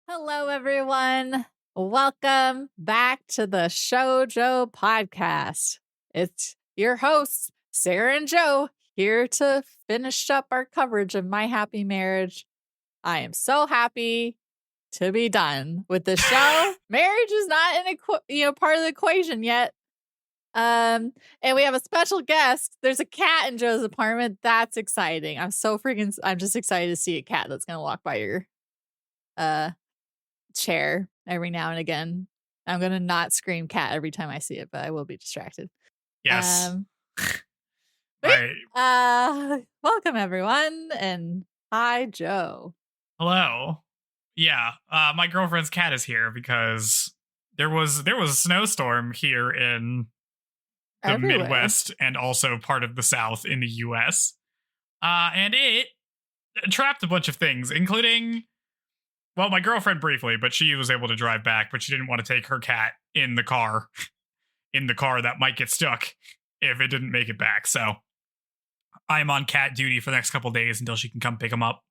Hello, everyone. Welcome back to the Shoujo Podcast. It's your hosts, Sarah and Joe, here to finish up our coverage of My Happy Marriage. I am so happy to be done with the show. Marriage is not part of the equation yet. And we have a special guest. There's a cat in Joe's apartment. That's exciting. I'm just excited to see a cat that's gonna walk by your chair every now and again. I'm gonna not scream cat every time I see it, but I will be distracted. Yes. Right. Welcome everyone, and hi Joe. Hello. Yeah. My girlfriend's cat is here because there was a snowstorm here in the Everywhere. Midwest and also part of the South in the US. And it trapped a bunch of things, including, well, my girlfriend briefly, but she was able to drive back, but she didn't want to take her cat in the car that might get stuck if it didn't make it back. So I'm on cat duty for the next couple days until she can come pick him up.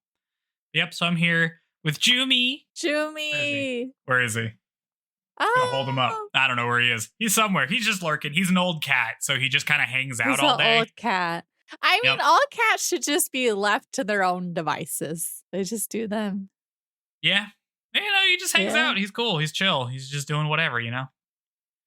Yep, so I'm here with Jumi. Where is he? I'm gonna hold him up. I don't know where he is. He's somewhere. He's just lurking. He's an old cat, so he just kind of hangs out all day. He's an old cat. I mean, all cats should just be left to their own devices. They just do them. Yeah. He just hangs out. He's cool. He's chill. He's just doing whatever,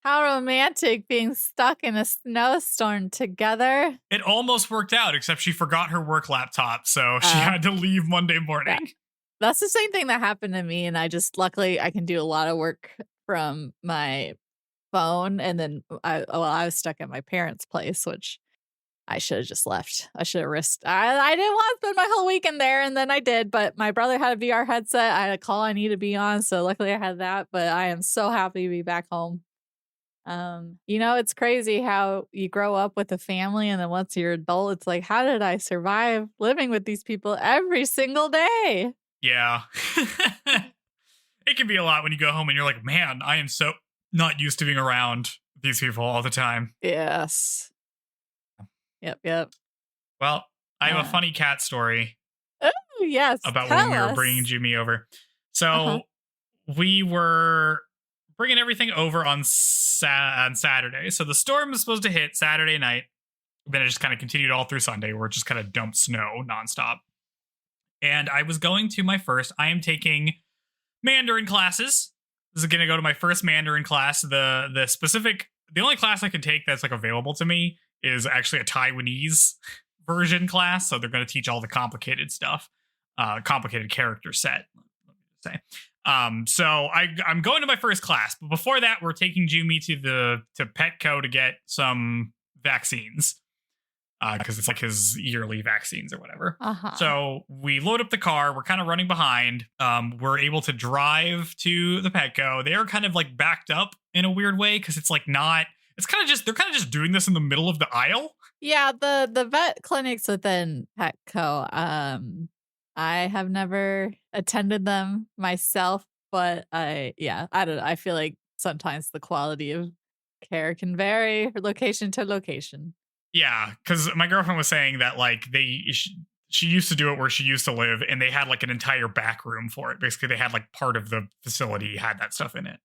How romantic being stuck in a snowstorm together. It almost worked out, except she forgot her work laptop, so she had to leave Monday morning. Yeah. That's the same thing that happened to me, and luckily I can do a lot of work from my phone, and then I was stuck at my parents' place, which I should have just left. I should have risked. I didn't want to spend my whole weekend there, and then I did. But my brother had a VR headset. I had a call I needed to be on, so luckily I had that. But I am so happy to be back home. It's crazy how you grow up with a family, and then once you're adult, it's like, how did I survive living with these people every single day? Yeah. It can be a lot when you go home and you're like, man, I am so not used to being around these people all the time. Yes. Yep. Well, I have a funny cat story. Oh, yes. About when we were bringing Jimmy over. So we were bringing everything over on Saturday. So the storm was supposed to hit Saturday night. Then it just kind of continued all through Sunday, where it just kind of dumped snow nonstop. And I was going to I am taking Mandarin classes. This is going to go to my first Mandarin class. The only class I can take that's like available to me is actually a Taiwanese version class. So they're going to teach all the complicated stuff, complicated character set, let me say. So I'm going to my first class, but before that, we're taking Jumi to Petco to get some vaccines. Because it's like his yearly vaccines or whatever. So we load up the car. We're kind of running behind. We're able to drive to the Petco. They are kind of like backed up in a weird way because it's like not. It's kind of just they're kind of just doing this in the middle of the aisle. Yeah, the vet clinics within Petco. I have never attended them myself, but I don't know. I feel like sometimes the quality of care can vary location to location. Yeah, because my girlfriend was saying that like she used to do it where she used to live, and they had like an entire back room for it. Basically, they had like part of the facility had that stuff in it.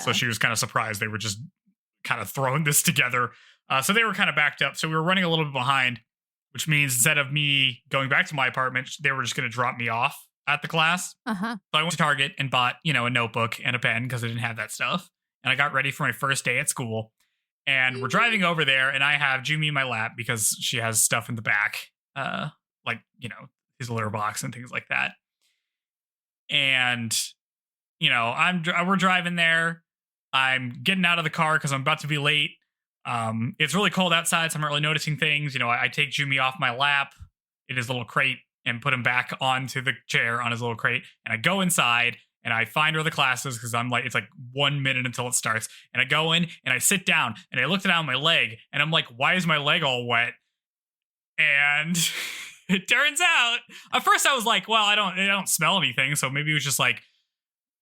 So she was kind of surprised they were just kind of throwing this together. So they were kind of backed up. So we were running a little bit behind, which means instead of me going back to my apartment, they were just going to drop me off at the class. So I went to Target and bought, a notebook and a pen because I didn't have that stuff. And I got ready for my first day at school. And we're driving over there, and I have Jumi in my lap because she has stuff in the back, his litter box and things like that. And, we're driving there. I'm getting out of the car because I'm about to be late. It's really cold outside, so I'm not really noticing things. I take Jumi off my lap in his little crate and put him back onto the chair on his little crate. And I go inside. And I find where the class is because I'm like, it's like 1 minute until it starts. And I go in and I sit down and I looked down my leg and I'm like, why is my leg all wet? And it turns out, at first I was like, well, I don't smell anything. So maybe it was just like,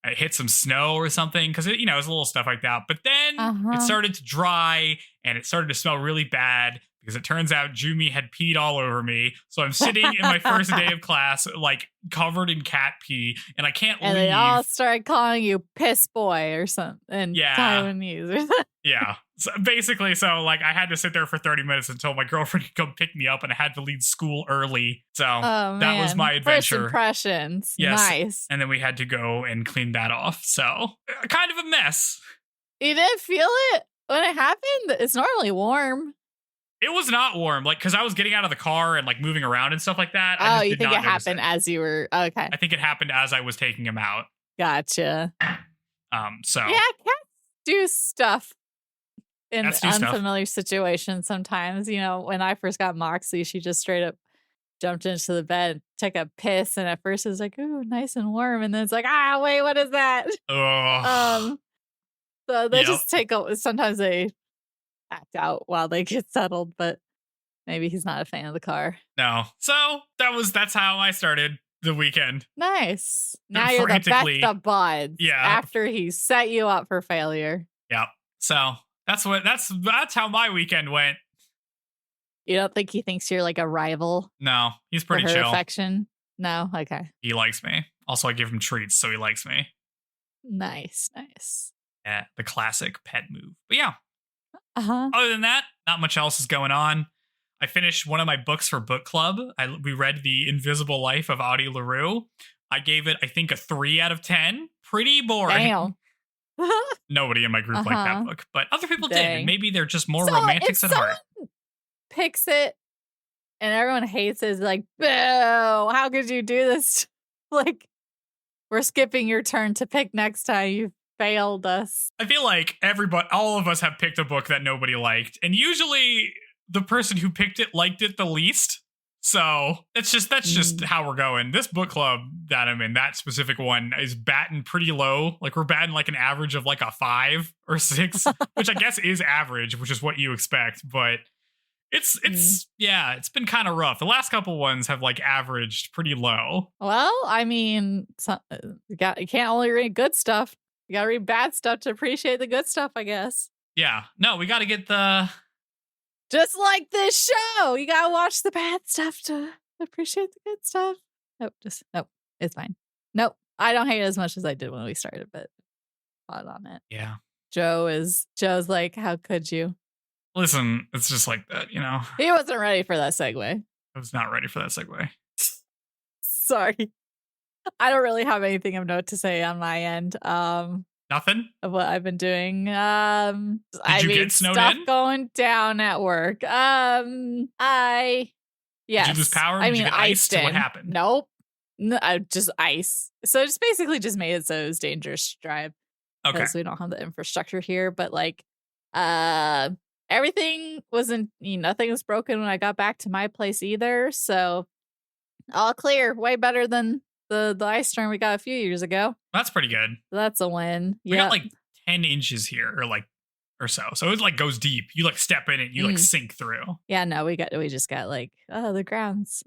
I hit some snow or something because it was a little stuff like that. But then it started to dry and it started to smell really bad because it turns out Jumi had peed all over me. So I'm sitting in my first day of class, like covered in cat pee, and I can't leave. And they all started calling you piss boy or something in Taiwanese or something. Yeah. So basically, like I had to sit there for 30 minutes until my girlfriend could come pick me up, and I had to leave school early. So that was my adventure. First impressions. Yes. Nice. And then we had to go and clean that off. So kind of a mess. You didn't feel it when it happened? It's normally warm. It was not warm, like, because I was getting out of the car and like moving around and stuff like that. Oh, you think it happened as you were? Okay. I think it happened as I was taking him out. Gotcha. So yeah, cats do stuff in unfamiliar situations sometimes. When I first got Moxie, she just straight up jumped into the bed, took a piss, and at first it was like, ooh, nice and warm, and then it's like, wait, what is that? So they just sometimes they act out while they get settled, but maybe he's not a fan of the car. No. So that's how I started the weekend. Nice. Now you're the best of buds. Yeah. After he set you up for failure. Yeah. So that's how my weekend went. You don't think he thinks you're like a rival? No, he's pretty for her chill. Affection? No? Okay. He likes me. Also, I give him treats, so he likes me. Nice. Yeah, the classic pet move. But yeah. Uh-huh. Other than that, not much else is going on. I finished one of my books for book club. We read The Invisible Life of Audie LaRue. I gave it, I think, a 3 out of 10. Pretty boring. Damn. Nobody in my group liked that book, but other people did. And maybe they're just more so romantics at heart. Picks it and everyone hates it. It's like, boo, how could you do this? Like, we're skipping your turn to pick next time. You failed us. I feel like all of us have picked a book that nobody liked, and usually the person who picked it liked it the least. So that's just how we're going. This book club that I'm in, that specific one, is batting pretty low. Like we're batting like an average of like a 5 or 6, which I guess is average, which is what you expect. But it's been kind of rough. The last couple ones have like averaged pretty low. Well, I mean, you can't only read good stuff. You got to read bad stuff to appreciate the good stuff, I guess. Yeah. No, we got to get the... Just like this show. You got to watch the bad stuff to appreciate the good stuff. Nope. It's fine. Nope. I don't hate it as much as I did when we started, but thought on it. Yeah. Joe's like, how could you? Listen, it's just like that, He wasn't ready for that segue. I was not ready for that segue. Sorry. I don't really have anything of note to say on my end. Nothing? Of what I've been doing. Did you get snowed stuff in? Going down at work. Yes. Did you lose power? Did you get iced? What happened? Nope. No, just ice. So it's basically just made it so it was dangerous to drive. Okay. Because we don't have the infrastructure here. But like, everything wasn't, nothing was broken when I got back to my place either. So all clear. Way better than the ice storm we got a few years ago. That's pretty good. That's a win. We got like 10 inches here or so. So it like goes deep. You like step in it, you like sink through. Yeah, no, we just got like, the ground's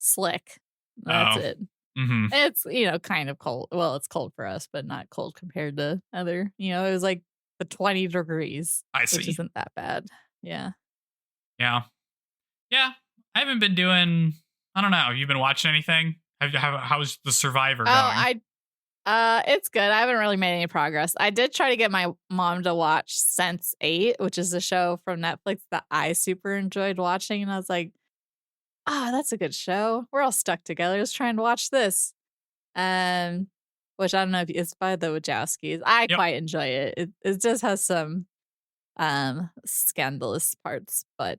slick. That's it. Mm-hmm. It's, kind of cold. Well, it's cold for us, but not cold compared to other, it was like the 20 degrees. I see. Which isn't that bad. Yeah. Yeah. Yeah. I haven't been doing, I don't know. You've been watching anything? How's The Survivor going? It's good. I haven't really made any progress. I did try to get my mom to watch Sense8, which is a show from Netflix that I super enjoyed watching. And I was like, that's a good show. We're all stuck together. Let's try and watch this. Which I don't know if it's by the Wachowskis. I quite enjoy it. It just has some scandalous parts, but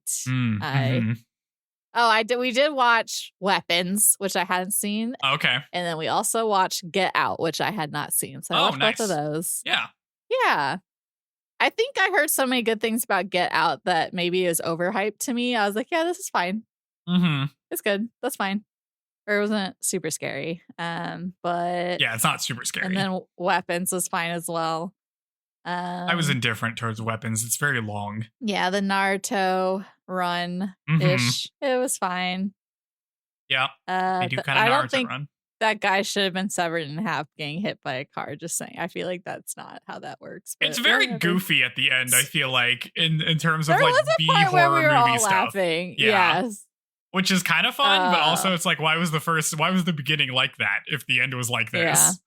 we did watch Weapons, which I hadn't seen. Okay. And then we also watched Get Out, which I had not seen. So I watched both of those. Yeah. Yeah. I think I heard so many good things about Get Out that maybe it was overhyped to me. I was like, yeah, this is fine. Mm-hmm. It's good. That's fine. Or it wasn't super scary. But yeah, it's not super scary. And then Weapons was fine as well. I was indifferent towards Weapons. It's very long. Yeah, the Naruto run ish. It was fine. Yeah. They do kind of Naruto run. that guy should have been severed in half getting hit by a car. Just saying. I feel like that's not how that works. It's very goofy at the end, I feel like, in terms of there like was a B part where horror we were movie all stuff. laughing. Yeah. Yes. Which is kind of fun, but also it's like, why was the beginning like that if the end was like this?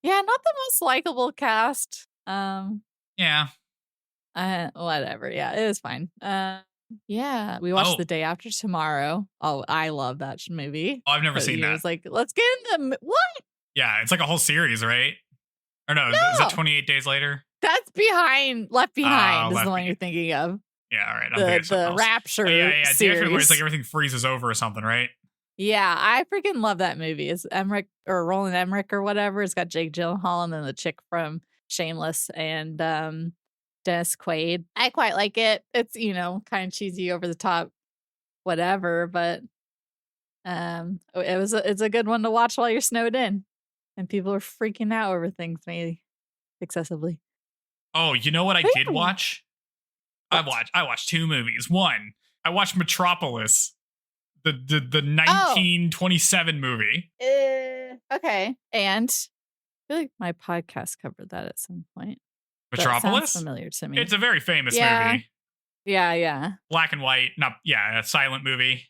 Yeah, not the most likable cast. Yeah. Whatever. Yeah, it was fine. Yeah, we watched The Day After Tomorrow. Oh, I love that movie. Oh, I've never seen that. It was like, let's get in the what? Yeah, it's like a whole series, right? Or no, is that 28 Days Later? That's Left Behind is the one you're thinking of. Yeah, all right. The Rapture series. Where it's like everything freezes over or something, right? Yeah, I freaking love that movie. It's Emmerich or Roland Emmerich or whatever. It's got Jake Gyllenhaal and then the chick from Shameless and Dennis Quaid. I quite like it. It's, kind of cheesy, over the top, whatever, but it's a good one to watch while you're snowed in and people are freaking out over things maybe excessively. Oh, you know what I did watch? What? I watched two movies. One, I watched Metropolis, the 1927 movie. Okay. And I feel like my podcast covered that at some point. Metropolis? Sounds familiar to me. It's a very famous movie. Yeah. Black and white. A silent movie.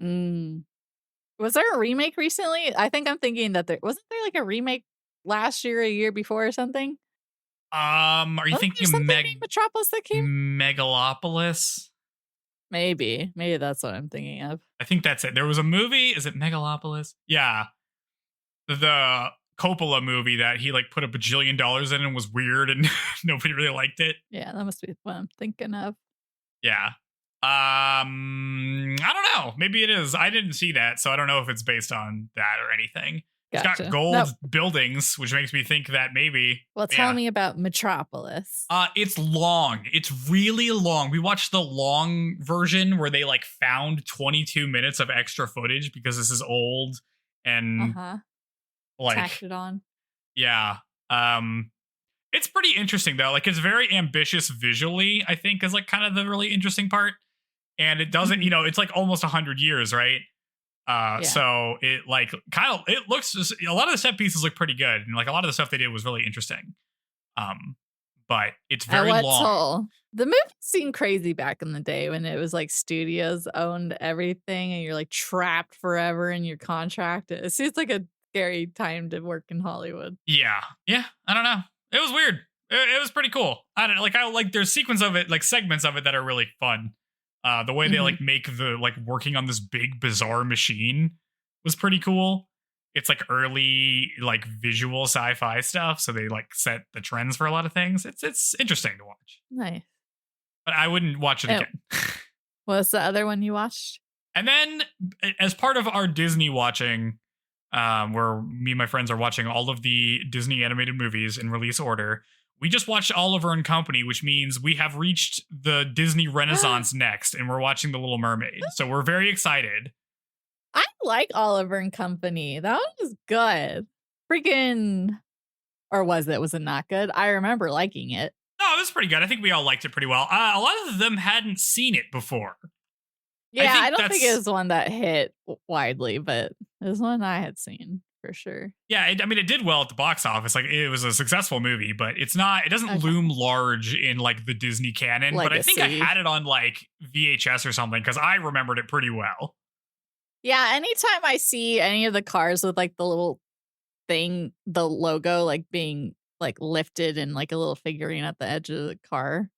Was there a remake recently? I think I'm thinking that wasn't there like a remake last year or a year before or something? Are you thinking Metropolis that came? Megalopolis? Maybe that's what I'm thinking of. I think that's it. There was a movie. Is it Megalopolis? Yeah. The Coppola movie that he like put $1 bajillion in and was weird and nobody really liked it. Yeah, that must be what I'm thinking of. Yeah. I don't know. Maybe it is. I didn't see that, so I don't know if it's based on that or anything. Gotcha. It's got gold buildings, which makes me think that maybe. Well, tell me about Metropolis. It's long. It's really long. We watched the long version where they like found 22 minutes of extra footage because this is old and like tacked it on. Yeah. It's pretty interesting though. Like it's very ambitious visually, I think, is like kind of the really interesting part. And it doesn't, it's like almost 100 years, right? So it like it looks just, a lot of the set pieces look pretty good, and like a lot of the stuff they did was really interesting. But it's very long. Toll? The movie seemed crazy back in the day when it was like studios owned everything, and you're like trapped forever in your contract. It seems like a scary time to work in Hollywood. Yeah. I don't know. It was weird. It was pretty cool. I don't like there's segments of it that are really fun. The way they like make the like working on this big bizarre machine was pretty cool. It's like early like visual sci-fi stuff, so they like set the trends for a lot of things. It's interesting to watch. Nice. But I wouldn't watch it again. What's the other one you watched? And then as part of our Disney watching, where me and my friends are watching all of the Disney animated movies in release order, we just watched Oliver and Company, which means we have reached the Disney Renaissance next, and we're watching The Little Mermaid. So we're very excited. I like Oliver and Company. That one was good. Freaking, or was it? Was it not good? I remember liking it. No, it was pretty good. I think we all liked it pretty well. A lot of them hadn't seen it before. Yeah, I don't think it was one that hit widely, but it was one I had seen. For sure. Yeah, it did well at the box office. Like it was a successful movie, but it doesn't loom large in like the Disney canon. Legacy. But I think I had it on like VHS or something because I remembered it pretty well. Yeah, anytime I see any of the cars with like the little thing, the logo like being like lifted and like a little figurine at the edge of the car,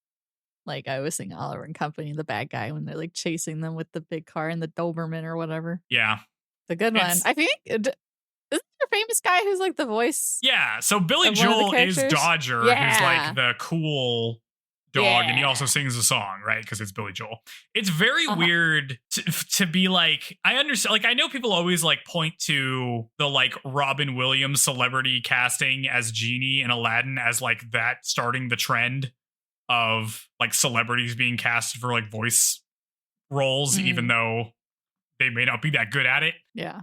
like I always think Oliver and Company, the bad guy, when they're like chasing them with the big car and the Doberman or whatever. Yeah. It's a good one. I think isn't there a famous guy who's like the voice? Yeah, so Billy Joel is Dodger, who's like the cool dog, and he also sings a song, right? Because it's Billy Joel. It's very weird to be like, I understand, like I know people always like point to the like Robin Williams celebrity casting as Genie in Aladdin as like that starting the trend of like celebrities being cast for like voice roles, even though they may not be that good at it. Yeah.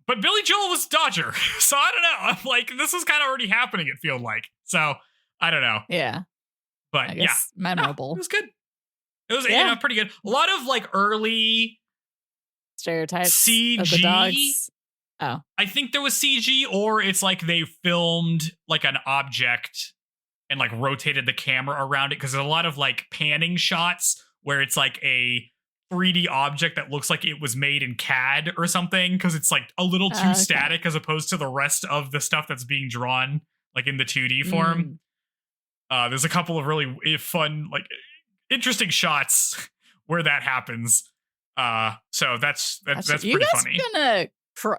But Billy Joel was Dodger, so I don't know. I'm like, this is kind of already happening, it feels like. So, I don't know. Yeah. But memorable. No, it was good. It was pretty good. A lot of like early stereotypes of the CG. dogs. Oh, I think there was CG, or it's like they filmed like an object and like rotated the camera around it, because there's a lot of like panning shots where it's like a 3D object that looks like it was made in CAD or something, because it's like a little too static as opposed to the rest of the stuff that's being drawn like in the 2D form. There's a couple of really fun, like interesting shots where that happens. So that's pretty funny.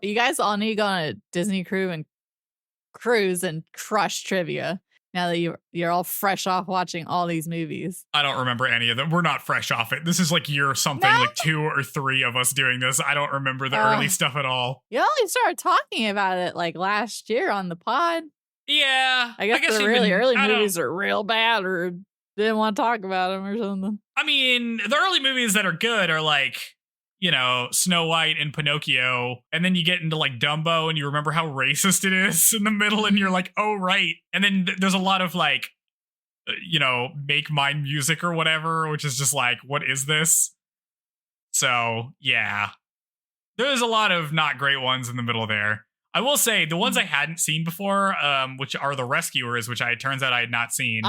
You guys all need to go on a Disney cruise and crush trivia. Now that you're all fresh off watching all these movies. I don't remember any of them. We're not fresh off it. This is like year something, like 2 or 3 of us doing this. I don't remember the early stuff at all. You only started talking about it like last year on the pod. Yeah. I guess the really early movies are real bad, or didn't want to talk about them or something. I mean, the early movies that are good are like, you know, Snow White and Pinocchio, and then you get into like Dumbo and you remember how racist it is in the middle, and you're like, oh, right. And then there's a lot of like, you know, Make Mine music or whatever, which is just like, what is this? So, yeah. There's a lot of not great ones in the middle there. I will say the ones I hadn't seen before, which are The Rescuers, which turns out I had not seen.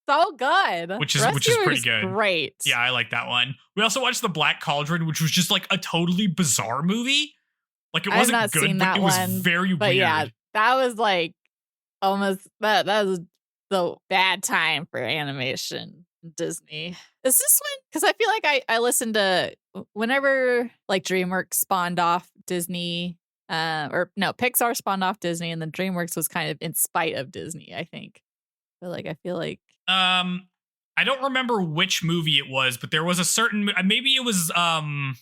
So good. Which is pretty good. Great. Yeah, I like that one. We also watched The Black Cauldron, which was just like a totally bizarre movie. Like it wasn't good, but it was very weird. Yeah, that was like almost that was the bad time for animation Disney. Is this one? Because I feel like I listened to whenever like DreamWorks spawned off Disney, Pixar spawned off Disney, and then DreamWorks was kind of in spite of Disney, I think. But like I feel like I don't remember which movie it was, but there was a certain, maybe it was The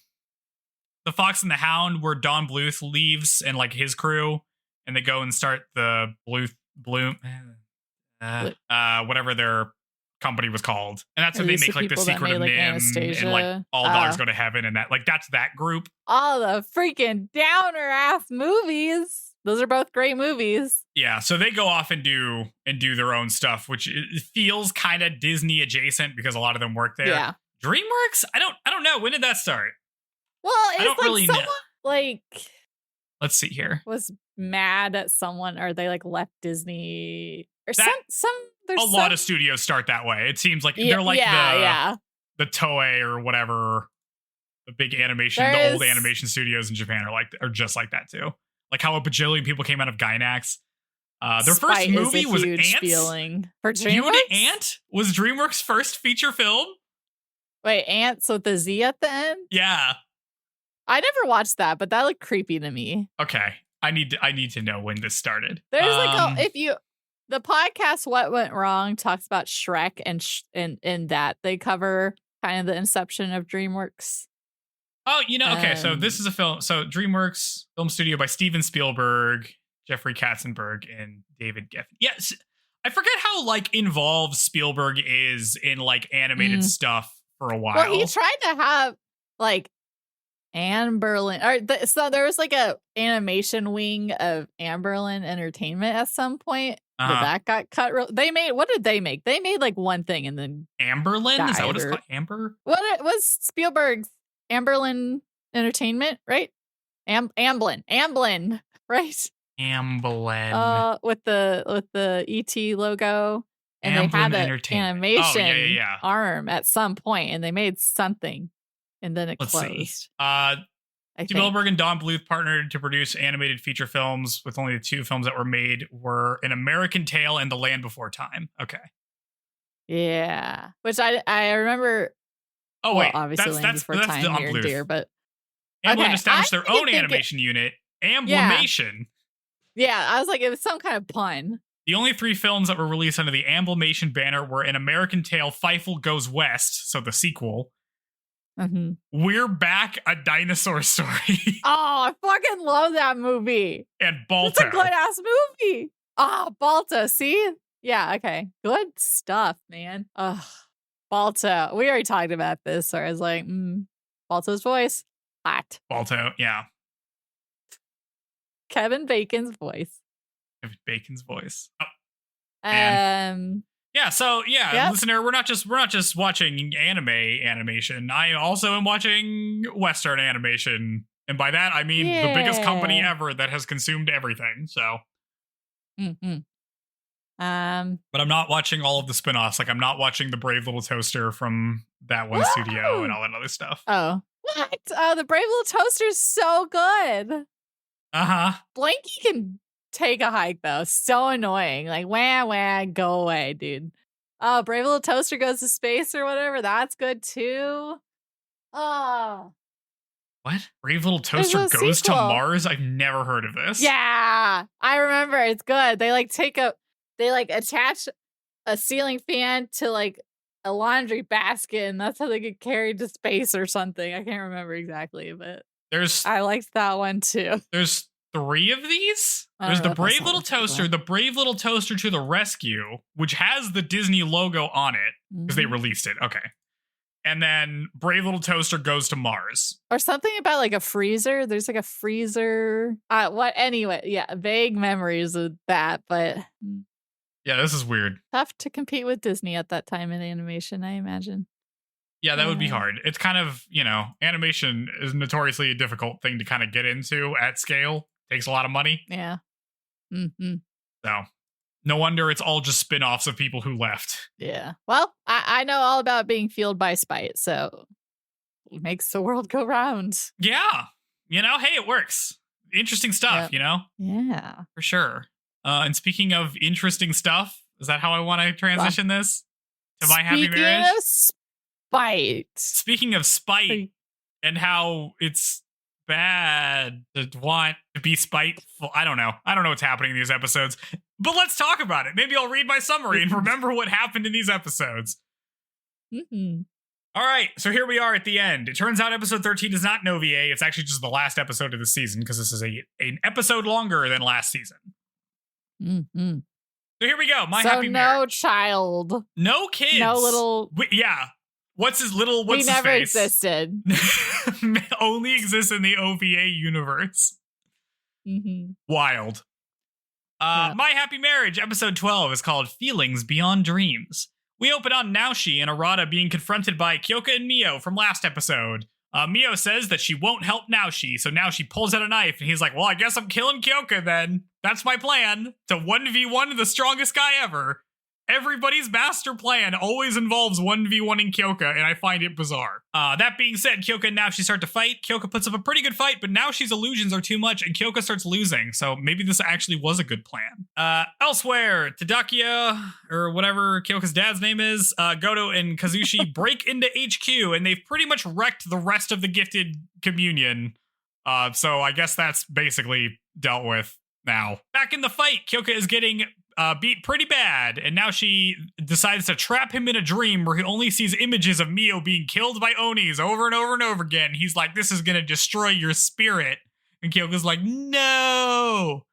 Fox and the Hound, where Don Bluth leaves and like his crew, and they go and start the whatever their company was called, and that's when they make like The Secret of NIMH and like All Dogs Go to Heaven, and that like that's that group. All the freaking downer ass movies. Those are both great movies. Yeah, so they go off and do their own stuff, which feels kind of Disney adjacent because a lot of them work there. Yeah. DreamWorks? I don't know. When did that start? Well, it's like really someone like, let's see here, was mad at someone, or they like left Disney, or there's a lot of studios start that way. It seems like they're like the Toei or whatever, the big animation, the old animation studios in Japan are just like that too. Like how a bajillion people came out of Gainax. Their first movie was Ants. For DreamWorks? You know, Ant was DreamWorks' first feature film. Wait, Ants with the Z at the end? Yeah. I never watched that, but that looked creepy to me. Okay. I need to know when this started. There's the podcast What Went Wrong talks about Shrek, and that they cover kind of the inception of DreamWorks. Oh, you know, okay, so this is a film. So DreamWorks film studio by Steven Spielberg, Jeffrey Katzenberg, and David Geffen. Yes, I forget how like involved Spielberg is in like animated stuff for a while. Well, he tried to have like Anne Berlin, so there was like a animation wing of Anne Berlin Entertainment at some point. But that got cut. What did they make? They made like one thing and then Amberlin? Is that what it's called? Amber? What was Spielberg's Amberlin Entertainment, right? Amblin, right? Amblin. With the ET logo, and Amblin they had an animation arm at some point, and they made something, and then it closed. Spielberg and Don Bluth partnered to produce animated feature films, with only the 2 films that were made were An American Tale and The Land Before Time. Okay. Yeah, which I remember. Oh, wait, obviously that's Don Bluth. Dear, but Amblin established their own animation unit, Amblimation. Yeah, I was like, it was some kind of pun. The only 3 films that were released under the Amblimation banner were An American Tale, Feifel Goes West, so the sequel. Mm-hmm. We're Back, A Dinosaur Story. Oh, I fucking love that movie. And Balto. It's a good ass movie. Balto, see? Yeah, okay. Good stuff, man. Balto. We already talked about this, so I was like, Balto's voice. Hot. Balto, yeah. Kevin Bacon's voice. Kevin Bacon's voice. Oh, Yeah, so Yep. listener, we're not just watching animation. I also am watching Western animation. And by that I mean the biggest company Yeah. ever that has consumed everything. So Mm-hmm. Um. but I'm not watching all of the spin-offs. Like I'm not watching the Brave Little Toaster from that one studio and Woo! all that other stuff. Oh. What? Oh, the Brave Little Toaster's so good. Uh-huh. Blanky can take a hike though. So annoying. Like wah wah, go away, dude. Oh, Brave Little Toaster goes to space or whatever. That's good too. Oh, What? Brave Little there's Toaster a goes to sequel. Mars? I've never heard of this. Yeah, I remember. It's good. They attach a ceiling fan to like a laundry basket, and that's how they get carried to space or something. I can't remember exactly, but I liked that one too. There's 3 of these. I There's don't the know if I Brave saw Little the second Toaster, one. the Brave Little Toaster to the Rescue, which has the Disney logo on it because they Mhm. released it. Okay. And then Brave Little Toaster goes to Mars. Or something about like a freezer. There's like a freezer. What? Anyway, yeah, vague memories of that, but Yeah, this is weird. tough to compete with Disney at that time in animation, I imagine. Yeah, that would be hard. It's kind of, animation is notoriously a difficult thing to kind of get into at scale. Takes a lot of money. Yeah. Mm-hmm. So no wonder it's all just spin-offs of people who left. Yeah. Well, I know all about being fueled by spite, so it makes the world go round. Yeah. Hey, it works. Interesting stuff, Yeah. For sure. And speaking of interesting stuff, is that how I want to transition this to my happy marriage? Speaking of spite. Speaking of spite and how it's bad to want to be spiteful. I don't know what's happening in these episodes, but let's talk about it. Maybe I'll read my summary and remember what happened in these episodes. Mm-hmm. All right, so here we are at the end. It turns out episode 13 is not an OVA. It's actually just the last episode of the season because this is an episode longer than last season. Mm-hmm. So here we go. My so happy no marriage. Child. No kids. No little. Yeah. What's his face? Never existed. Only exists in the OVA universe. Mm-hmm. Wild. My Happy Marriage, episode 12, is called Feelings Beyond Dreams. We open on Naoshi and Arata being confronted by Kyoka and Miyo from last episode. Miyo says that she won't help Naoshi, so Naoshi pulls out a knife, and he's like, well, I guess I'm killing Kyoka then. That's my plan, to 1v1 the strongest guy ever. Everybody's master plan always involves 1v1ing Kyoka, and I find it bizarre. That being said, Kyoka and Naoshi start to fight. Kyoka puts up a pretty good fight, but Naoshi's illusions are too much, and Kyoka starts losing, so maybe this actually was a good plan. Elsewhere, Tadakiya, or whatever Kyoka's dad's name is, Goto and Kazushi break into HQ, and they've pretty much wrecked the rest of the Gifted Communion. So I guess that's basically dealt with now. Back in the fight, Kyoka is getting beat pretty bad, and now she decides to trap him in a dream where he only sees images of Miyo being killed by Onis over and over and over again. He's like, this is gonna destroy your spirit. And Kyoka's like, no.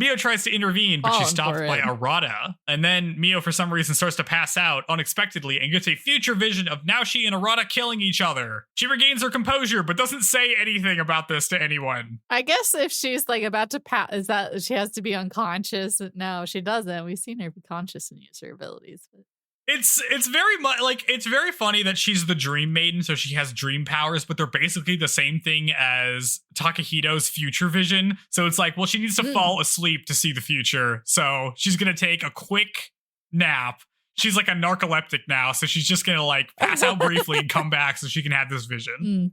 Miyo tries to intervene, but she's stopped by Arata. And then Miyo, for some reason, starts to pass out unexpectedly and gets a future vision of Naoshi and Arata killing each other. She regains her composure, but doesn't say anything about this to anyone. I guess if she's like about to pass, is that she has to be unconscious? No, she doesn't. We've seen her be conscious and use her abilities. But. It's very much like, it's very funny that she's the dream maiden, so she has dream powers, but they're basically the same thing as Takahito's future vision. So it's like, well, she needs to fall asleep to see the future, so she's gonna take a quick nap. She's like a narcoleptic now, so she's just gonna like pass out briefly and come back so she can have this vision.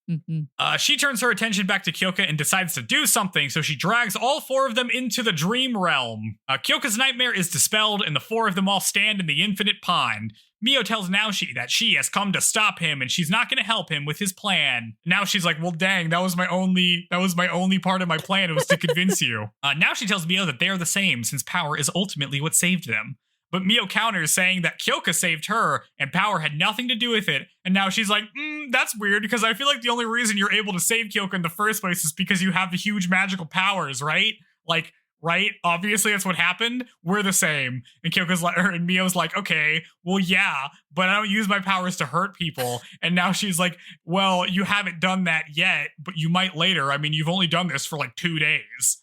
Mm-hmm. She turns her attention back to Kyoka and decides to do something, so she drags all 4 of them into the dream realm. Kyoka's nightmare is dispelled, and the 4 of them all stand in the infinite pond. Miyo tells Naoshi that she has come to stop him, and she's not going to help him with his plan. Now she's like, well, dang, that was my only part of my plan. It was to convince you. Now she tells Miyo that they are the same, since power is ultimately what saved them. But Miyo counters, saying that Kyoka saved her and power had nothing to do with it. And now she's like, that's weird, because I feel like the only reason you're able to save Kyoka in the first place is because you have the huge magical powers, right? Like, right? Obviously that's what happened. We're the same. And and Miyo's like, okay, well, yeah, but I don't use my powers to hurt people. And now she's like, well, you haven't done that yet, but you might later. I mean, you've only done this for like 2 days.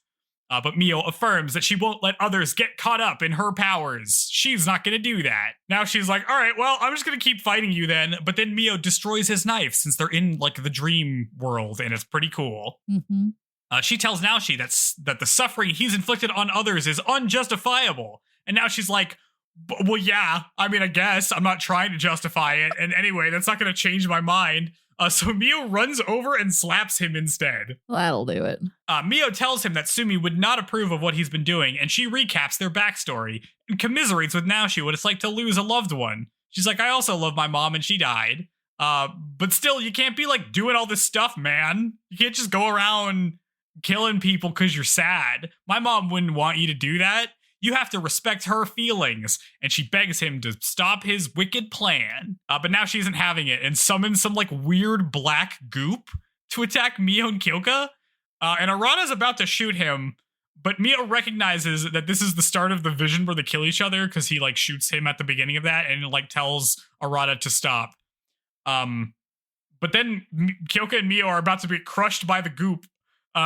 But Miyo affirms that she won't let others get caught up in her powers. She's not going to do that. Now she's like, all right, well, I'm just going to keep fighting you then. But then Miyo destroys his knife since they're in like the dream world, and it's pretty cool. Mm-hmm. She tells Naoshi that the suffering he's inflicted on others is unjustifiable. And now she's like, well, yeah, I mean, I guess I'm not trying to justify it. And anyway, that's not going to change my mind. So Miyo runs over and slaps him instead. Well, that'll do it. Miyo tells him that Sumi would not approve of what he's been doing, and she recaps their backstory and commiserates with Naoshi what it's like to lose a loved one. She's like, I also love my mom and she died. But still, you can't be like doing all this stuff, man. You can't just go around killing people because you're sad. My mom wouldn't want you to do that. You have to respect her feelings. And she begs him to stop his wicked plan. But now she isn't having it and summons some like weird black goop to attack Miyo and Kyoka. And Arata's about to shoot him, but Miyo recognizes that this is the start of the vision where they kill each other because he like shoots him at the beginning of that and like tells Arata to stop. But then Kyoka and Miyo are about to be crushed by the goop.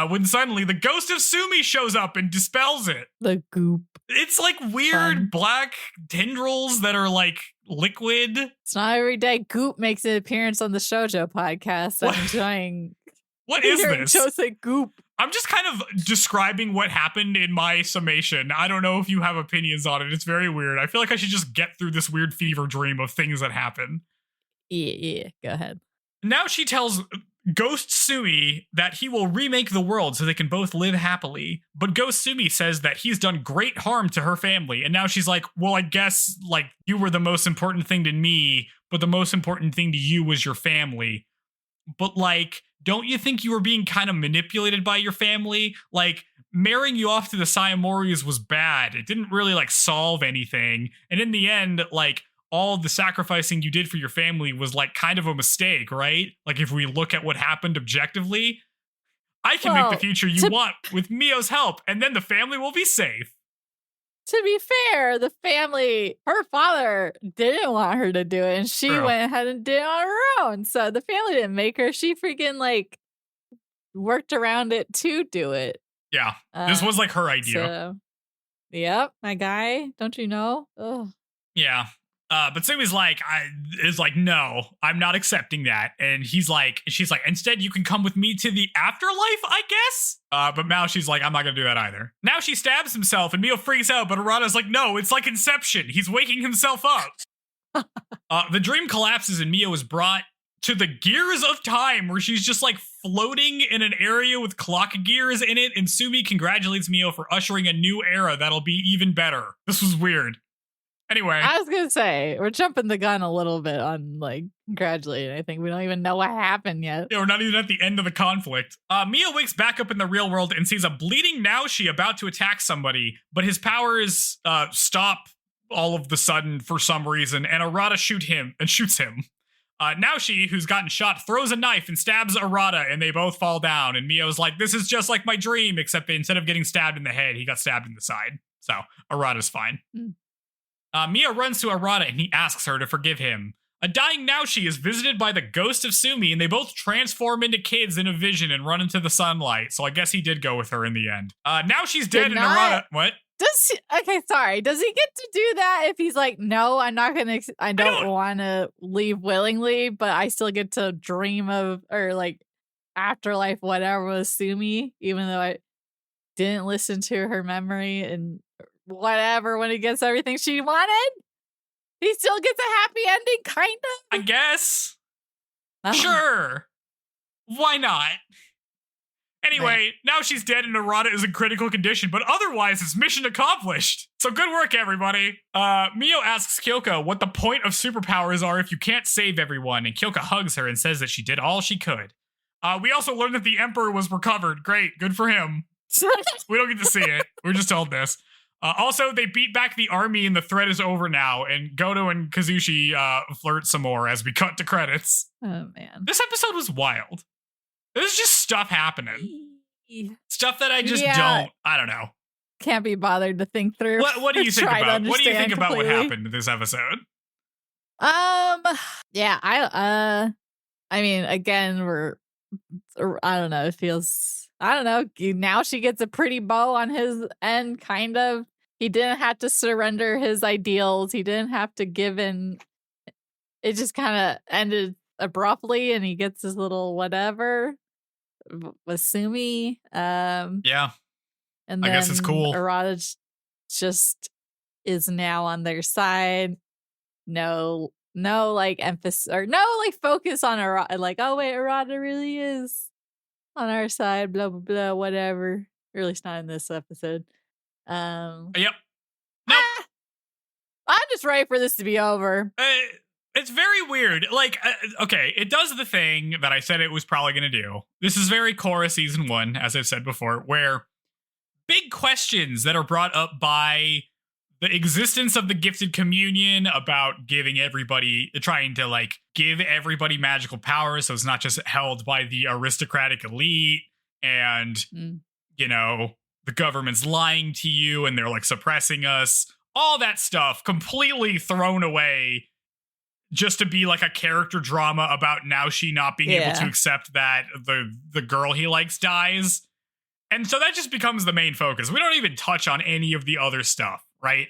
When suddenly the ghost of Sumi shows up and dispels it. The goop. It's like weird black tendrils that are like liquid. It's not every day goop makes an appearance on the Shoujo podcast. I'm enjoying. What is this? Jose goop. I'm just kind of describing what happened in my summation. I don't know if you have opinions on it. It's very weird. I feel like I should just get through this weird fever dream of things that happen. Yeah. Go ahead. Now she tells Ghost Sumi that he will remake the world so they can both live happily. But Ghost Sumi says that he's done great harm to her family. And now she's like, well, I guess like you were the most important thing to me, but the most important thing to you was your family. But like, don't you think you were being kind of manipulated by your family? Like, marrying you off to the Sayamoris was bad. It didn't really like solve anything. And in the end, like, all the sacrificing you did for your family was like kind of a mistake, right? Like if we look at what happened objectively, I can make the future you want with Miyo's help, and then the family will be safe. To be fair, the family, her father didn't want her to do it, and she went ahead and did it on her own. So the family didn't make her. She freaking like worked around it to do it. Yeah, this was like her idea. So, yep, my guy. Don't you know? Ugh. Yeah. But Sumi's like, no, I'm not accepting that. And she's like, instead you can come with me to the afterlife, I guess? But now she's like, I'm not gonna do that either. Now she stabs himself and Miyo freaks out, but Arata's like, no, it's like Inception. He's waking himself up. The dream collapses and Miyo is brought to the gears of time where she's just like floating in an area with clock gears in it. And Sumi congratulates Miyo for ushering a new era that'll be even better. This was weird. Anyway. I was going to say, we're jumping the gun a little bit on, like, congratulating. I think we don't even know what happened yet. Yeah, we're not even at the end of the conflict. Miyo wakes back up in the real world and sees a bleeding Naoshi about to attack somebody, but his powers stop all of the sudden for some reason, and Arata shoots him. Naoshi, who's gotten shot, throws a knife and stabs Arata, and they both fall down, and Miyo's like, this is just like my dream, except instead of getting stabbed in the head, he got stabbed in the side. So, Arata's fine. Miyo runs to Arata and he asks her to forgive him. A dying Naoshi is visited by the ghost of Sumi, and they both transform into kids in a vision and run into the sunlight. So I guess he did go with her in the end. Now she's dead and Arata... What? Okay, sorry. Does he get to do that if he's like, no, I'm not going to... I don't want to leave willingly, but I still get to dream of, or like, afterlife, whatever, with Sumi, even though I didn't listen to her memory and... whatever, when he gets everything she wanted, he still gets a happy ending, kind of. I guess. Sure. Why not? Anyway, now she's dead and Arata is in critical condition, but otherwise it's mission accomplished. So good work, everybody. Miyo asks Kyoka what the point of superpowers are if you can't save everyone, and Kyoka hugs her and says that she did all she could. We also learned that the Emperor was recovered. Great, good for him. We don't get to see it. We're just told this. Also, they beat back the army and the threat is over now, and Goto and Kazushi flirt some more as we cut to credits. Oh, man. This episode was wild. There's just stuff happening. Stuff that I just I don't know. Can't be bothered to think through. What do you think about? What do you think about what happened in this episode? Yeah, I mean, again, I don't know, it feels I don't know. Now she gets a pretty bow on his end, kind of. He didn't have to surrender his ideals. He didn't have to give in. It just kind of ended abruptly, and he gets his little whatever with Sumi. Yeah. And I then guess it's cool. Arata just is now on their side. No, like emphasis or no, like focus on Arata. Like, oh wait, Arata really is on our side. Blah blah blah. Whatever. Or at least not in this episode. Yep. Nope. I'm just ready for this to be over. It's very weird. Like, okay, it does the thing that I said it was probably going to do. This is very Korra season 1, as I've said before, where big questions that are brought up by the existence of the gifted communion about trying to like give everybody magical powers, so it's not just held by the aristocratic elite, and you know, the government's lying to you and they're like suppressing us. All that stuff completely thrown away just to be like a character drama about Naoshi not being able to accept that the girl he likes dies. And so that just becomes the main focus. We don't even touch on any of the other stuff, right?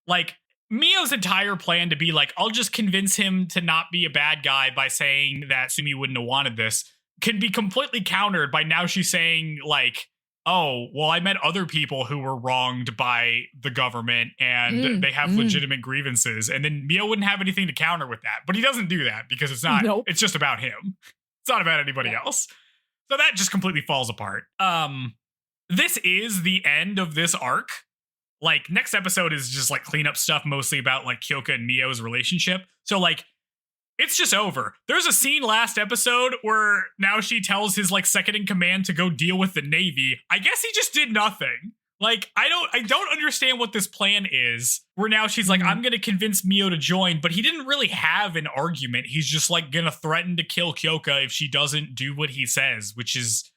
Like, Miyo's entire plan to be like, I'll just convince him to not be a bad guy by saying that Sumi wouldn't have wanted this, can be completely countered by Naoshi saying like, oh, well, I met other people who were wronged by the government and they have legitimate grievances. And then Miyo wouldn't have anything to counter with that. But he doesn't do that because it's not, it's just about him. It's not about anybody else. So that just completely falls apart. This is the end of this arc. Like, next episode is just like cleanup stuff, mostly about like Kyoka and Miyo's relationship. So like, it's just over. There's a scene last episode where Naoshi tells his like second in command to go deal with the Navy. I guess he just did nothing. Like, I don't understand what this plan is. Where now she's like, I'm gonna convince Miyo to join, but he didn't really have an argument. He's just like gonna threaten to kill Kyoka if she doesn't do what he says, which is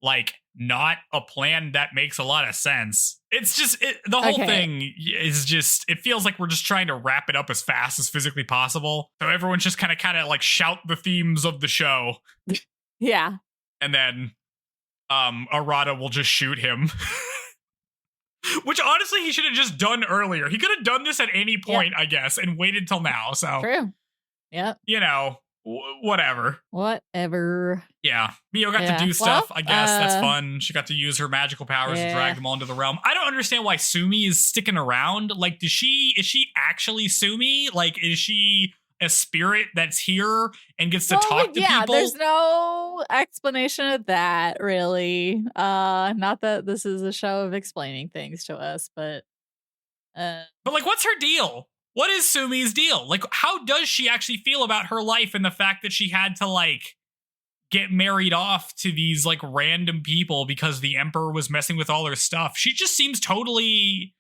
like not a plan that makes a lot of sense. It's just the whole thing is just, it feels like we're just trying to wrap it up as fast as physically possible. So everyone's just kind of like shout the themes of the show. Yeah. And then Arata will just shoot him. Which honestly he should have just done earlier. He could have done this at any point, I guess, and waited till now. So true. Yep. You know, whatever. Yeah. Miyo got to do stuff. I guess that's fun. She got to use her magical powers to drag them all into the realm. I don't understand why Sumi is sticking around. Like, is she actually Sumi? Like, is she a spirit that's here and gets to talk to people? There's no explanation of that, really. Not that this is a show of explaining things to us, but like, what's her deal? What is Sumi's deal? Like, how does she actually feel about her life and the fact that she had to, like, get married off to these, like, random people because the Emperor was messing with all her stuff? She just seems totally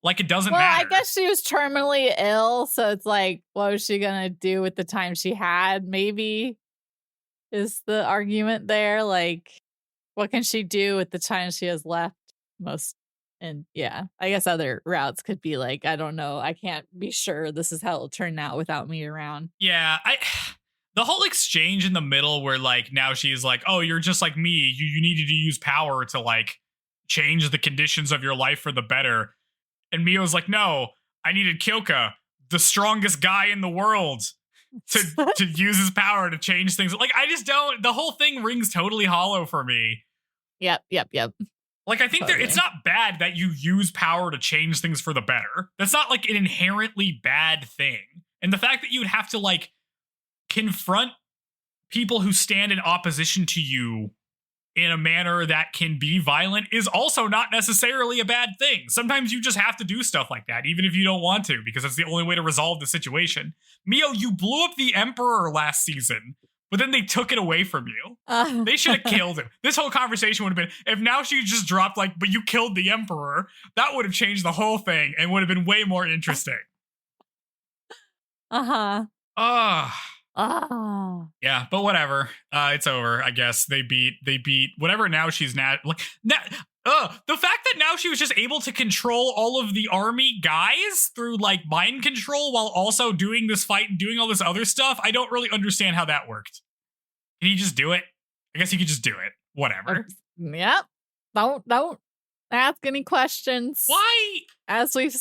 like it doesn't matter. I guess she was terminally ill, so it's like, what was she gonna do with the time she had, maybe, is the argument there. Like, what can she do with the time she has left most? And yeah, I guess other routes could be like, I don't know. I can't be sure this is how it'll turn out without me around. Yeah, the whole exchange in the middle where like now she's like, oh, you're just like me. You needed to use power to like change the conditions of your life for the better. And Miyo's like, no, I needed Kyoka, the strongest guy in the world, to use his power to change things. Like, I just don't, the whole thing rings totally hollow for me. Yep. Like, I think it's not bad that you use power to change things for the better. That's not, like, an inherently bad thing. And the fact that you would have to, like, confront people who stand in opposition to you in a manner that can be violent is also not necessarily a bad thing. Sometimes you just have to do stuff like that, even if you don't want to, because that's the only way to resolve the situation. Miyo, you blew up the Emperor last season, but then they took it away from you. They should have killed him. This whole conversation would have been, if now she just dropped like, but you killed the Emperor, that would have changed the whole thing and would have been way more interesting. Yeah, but whatever. It's over, I guess. They beat whatever. Now she's not like the fact that now she was just able to control all of the army guys through like mind control while also doing this fight and doing all this other stuff. I don't really understand how that worked. Can he just do it? I guess he could just do it. Whatever. Yep. Don't ask any questions. Why? As we've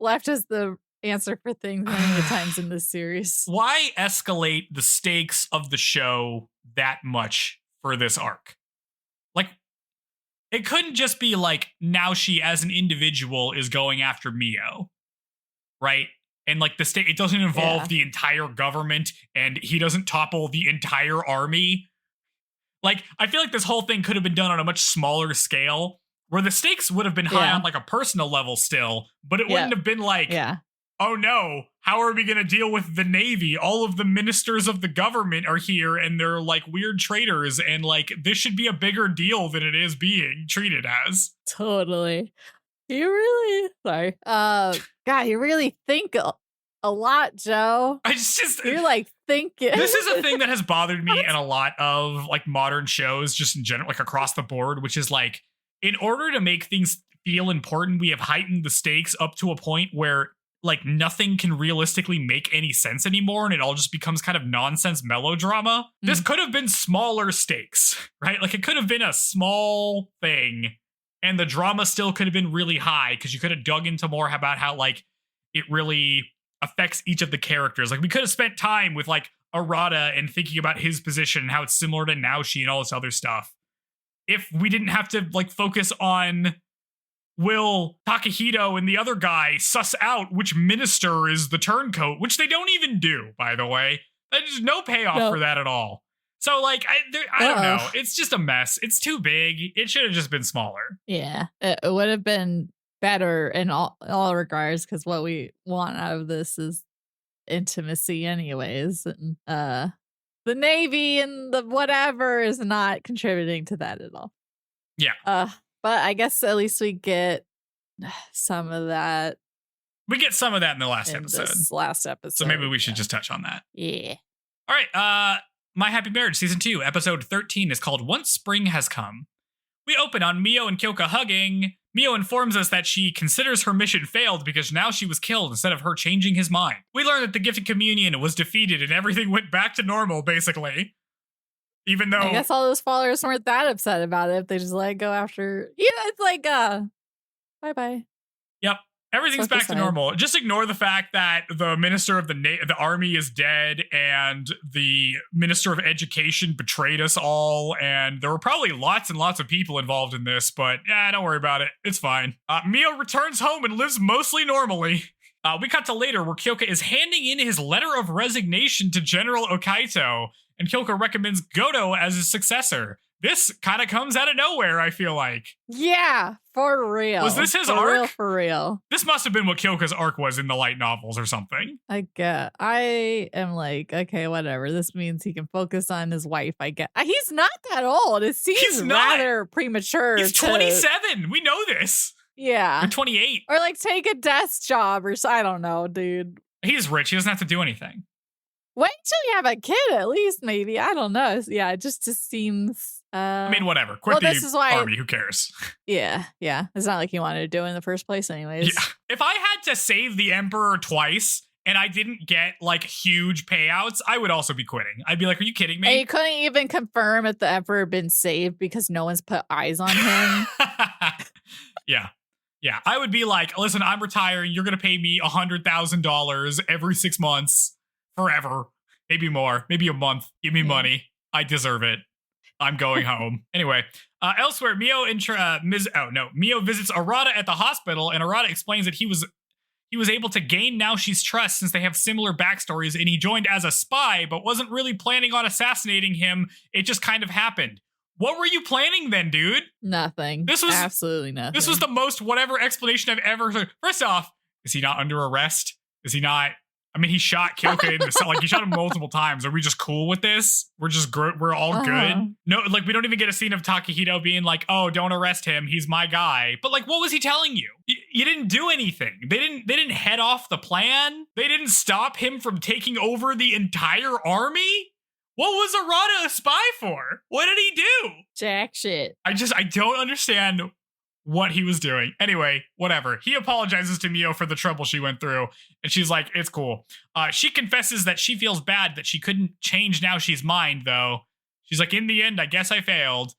left as the answer for things many times in this series. Why escalate the stakes of the show that much for this arc? Like, it couldn't just be like, now she as an individual is going after Miyo, right? And like the state, it doesn't involve the entire government, and he doesn't topple the entire army. Like, I feel like this whole thing could have been done on a much smaller scale, where the stakes would have been high on like a personal level still, but it wouldn't have been like, oh no, how are we going to deal with the Navy? All of the ministers of the government are here and they're like weird traitors, and like this should be a bigger deal than it is being treated as. Totally. You really, sorry. God, you really think a lot, Joe. You're like thinking. This is a thing that has bothered me in a lot of like modern shows, just in general, like across the board, which is like, in order to make things feel important, we have heightened the stakes up to a point where like nothing can realistically make any sense anymore, and it all just becomes kind of nonsense melodrama. This could have been smaller stakes, right? Like it could have been a small thing, and the drama still could have been really high because you could have dug into more about how like it really affects each of the characters. Like we could have spent time with like Arata and thinking about his position and how it's similar to Naoshi and all this other stuff. If we didn't have to like focus on Will Takahito and the other guy suss out which minister is the turncoat, which they don't even do, by the way. There's no payoff for that at all. So, like, I don't know. It's just a mess. It's too big. It should have just been smaller. Yeah, it would have been better in all regards, because what we want out of this is intimacy anyways. And the Navy and the whatever is not contributing to that at all. Yeah. But I guess at least we get some of that. We get some of that in the last episode. So maybe we should just touch on that. Yeah. All right. My Happy Marriage Season 2, Episode 13 is called Once Spring Has Come. We open on Miyo and Kyoka hugging. Miyo informs us that she considers her mission failed because now she was killed instead of her changing his mind. We learn that the Gifted Communion was defeated and everything went back to normal, basically. Even though... I guess all those followers weren't that upset about it if they just let it go after... Yeah, it's like, bye-bye. Yep. Everything's back to normal. Just ignore the fact that the minister of the army is dead and the minister of education betrayed us all. And there were probably lots and lots of people involved in this, but don't worry about it. It's fine. Miyo returns home and lives mostly normally. We cut to later where Kyoka is handing in his letter of resignation to General Okaito, and Kyoka recommends Goto as his successor. This kind of comes out of nowhere, I feel like. Yeah, for real. Was this his arc? For real. This must have been what Kyoka's arc was in the light novels or something. I am like, okay, whatever. This means he can focus on his wife, I guess. He's not that old. It seems rather premature. He's 27. We know this. Yeah. Or 28. Or like take a desk job or so. I don't know, dude. He's rich. He doesn't have to do anything. Wait till you have a kid, at least, maybe. I don't know. Yeah, it just seems... I mean, whatever. Quit the army. Who cares? Yeah. It's not like he wanted to do it in the first place anyways. Yeah. If I had to save the Emperor twice and I didn't get, like, huge payouts, I would also be quitting. I'd be like, are you kidding me? And you couldn't even confirm if the Emperor had been saved because no one's put eyes on him. Yeah. I would be like, listen, I'm retiring. You're going to pay me $100,000 every 6 months. Forever, maybe more, maybe a month. Give me money. I deserve it. I'm going home. Anyway, elsewhere, Miyo visits Arata at the hospital, and Arata explains that he was able to gain Naoshi's trust since they have similar backstories, and he joined as a spy, but wasn't really planning on assassinating him. It just kind of happened. What were you planning then, dude? Nothing. This was absolutely nothing. This was the most whatever explanation I've ever heard. First off, is he not under arrest? Is he not? I mean, he shot Kyoka in the like he shot him multiple times. Are we just cool with this? We're all good. No, like we don't even get a scene of Takahito being like, "Oh, don't arrest him. He's my guy." But like, what was he telling you? You didn't do anything. They didn't head off the plan. They didn't stop him from taking over the entire army. What was Arata a spy for? What did he do? Jack shit. I don't understand what he was doing. Anyway, whatever. He apologizes to Miyo for the trouble she went through, and she's like, it's cool. She confesses that she feels bad that she couldn't change Naoshi's mind, though. She's like, in the end, I guess I failed.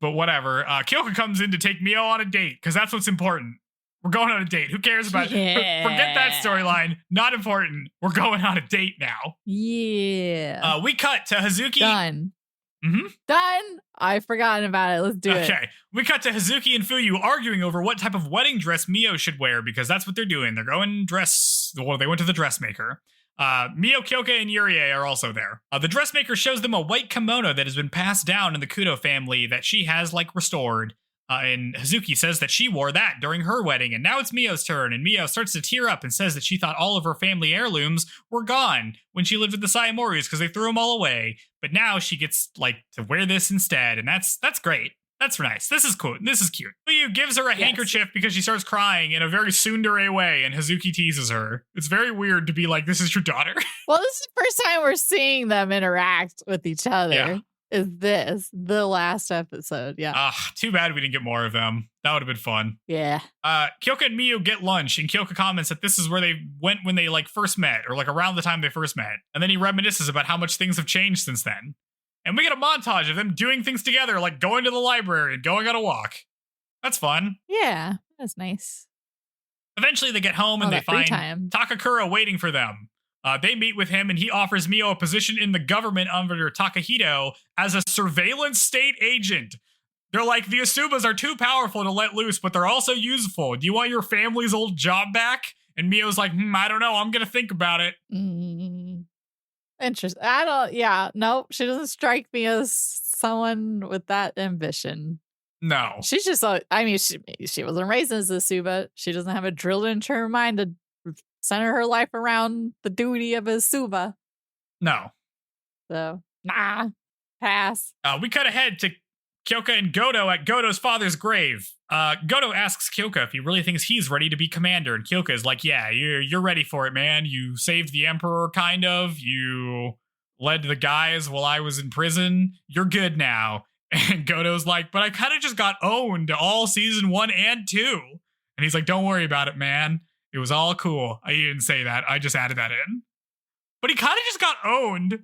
but whatever. Kyoka comes in to take Miyo on a date because that's what's important. We're going on a date. Who cares about it? Forget that storyline. Not important. We're going on a date now. Yeah. We cut to Hazuki. Done. Mm-hmm. Done. I've forgotten about it. Let's do it. Okay. We cut to Hazuki and Fuyu arguing over what type of wedding dress Miyo should wear because that's what they're doing. They're going they went to the dressmaker. Miyo, Kyoka, and Yurie are also there. The dressmaker shows them a white kimono that has been passed down in the Kudo family that she has, restored. And Hazuki says that she wore that during her wedding, and now it's Miyo's turn, and Miyo starts to tear up and says that she thought all of her family heirlooms were gone when she lived with the Sayamorus because they threw them all away, but now she gets, to wear this instead, and that's great. That's nice. This is cool. This is cute. Miyu gives her a handkerchief because she starts crying in a very tsundere way, and Hazuki teases her. It's very weird to be like, this is your daughter. Well, this is the first time we're seeing them interact with each other. Yeah. Is this the last episode? Yeah. Too bad we didn't get more of them. That would have been fun. Yeah. Kyoka and Miyu get lunch, and Kyoka comments that this is where they went when they first met, or around the time they first met. And then he reminisces about how much things have changed since then. And we get a montage of them doing things together, like going to the library and going on a walk. That's fun. Yeah, that's nice. Eventually they get home and they find Takakura waiting for them. They meet with him, and he offers Miyo a position in the government under Takahito as a surveillance state agent. They're like, the Asubas are too powerful to let loose, but they're also useful. Do you want your family's old job back? And Miyo's like, I don't know. I'm going to think about it. Interesting. No, she doesn't strike me as someone with that ambition. No. She's just, she wasn't raised as a Suba. She doesn't have it drilled into her mind to center her life around the duty of a Suba. No. So, pass. We cut ahead to Kyoka and Goto at Goto's father's grave. Goto asks Kyoka if he really thinks he's ready to be commander, and Kyoka is like, yeah, you're ready for it, man. You saved the emperor, kind of. You led the guys while I was in prison. You're good now. And Goto's like, but I kind of just got owned all season 1 and 2. And he's like, don't worry about it, man. It was all cool. I didn't say that. I just added that in. But he kind of just got owned.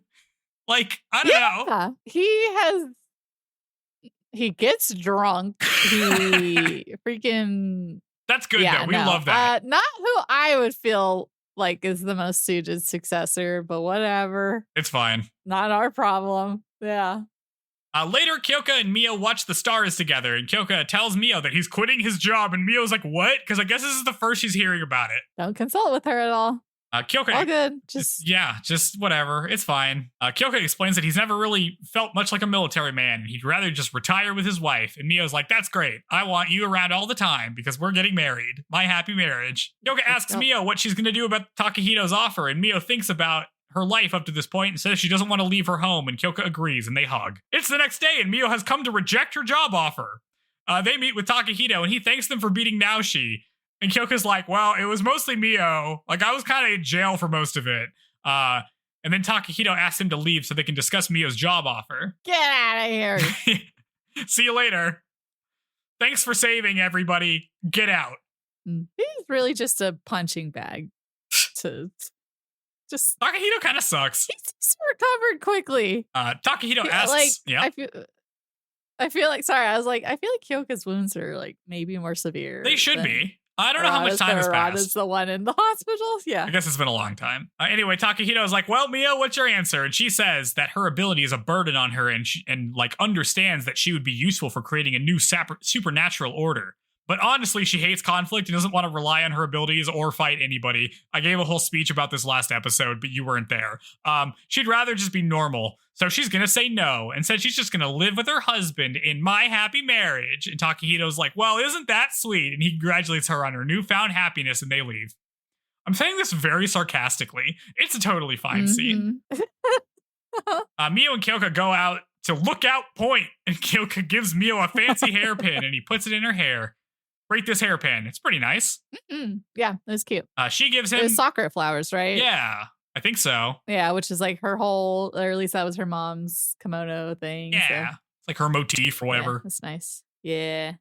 I don't know. He gets drunk. He freaking... That's good, though. We love that. Not who I would feel like is the most suited successor, but whatever. It's fine. Not our problem. Yeah. Later, Kyoka and Miyo watch the stars together, and Kyoka tells Miyo that he's quitting his job, and Miyo's like, what? Because I guess this is the first she's hearing about it. Don't consult with her at all. Kyoka... All good. Just whatever. It's fine. Kyoka explains that he's never really felt much like a military man. He'd rather just retire with his wife, and Miyo's like, that's great. I want you around all the time, because we're getting married. My happy marriage. Kyoka asks Miyo what she's going to do about Takahito's offer, and Miyo thinks about her life up to this point and says she doesn't want to leave her home, and Kyoka agrees, and they hug. It's the next day, and Miyo has come to reject her job offer. They meet with Takahito, and he thanks them for beating Naoshi. And Kyoka's like, well, it was mostly Miyo. I was kind of in jail for most of it. And then Takahito asks him to leave so they can discuss Miyo's job offer. Get out of here. See you later. Thanks for saving everybody. Get out. He's really just a punching bag. Takahito kind of sucks. He's recovered quickly. Takahito asks, I feel like Kyoka's wounds are maybe more severe. They should be. I don't know how much time has passed. Is the one in the hospital? Yeah. I guess it's been a long time. Anyway, Takahito is like, well, Miyo, what's your answer? And she says that her ability is a burden on her, and understands that she would be useful for creating a new supernatural order. But honestly, she hates conflict and doesn't want to rely on her abilities or fight anybody. I gave a whole speech about this last episode, but you weren't there. She'd rather just be normal. So she's going to say no and said she's just going to live with her husband in my happy marriage. And Takahito's like, well, isn't that sweet? And he congratulates her on her newfound happiness, and they leave. I'm saying this very sarcastically. It's a totally fine scene. Miyo and Kyoka go out to Lookout Point, and Kyoka gives Miyo a fancy hairpin, and he puts it in her hair. Rate this hairpin. It's pretty nice. Yeah, it was cute. She gives him... It was sakura flowers, right? Yeah, I think so. Yeah, which is her whole... Or at least that was her mom's kimono thing. Yeah, so. It's her motif or whatever. Yeah, that's nice. Yeah.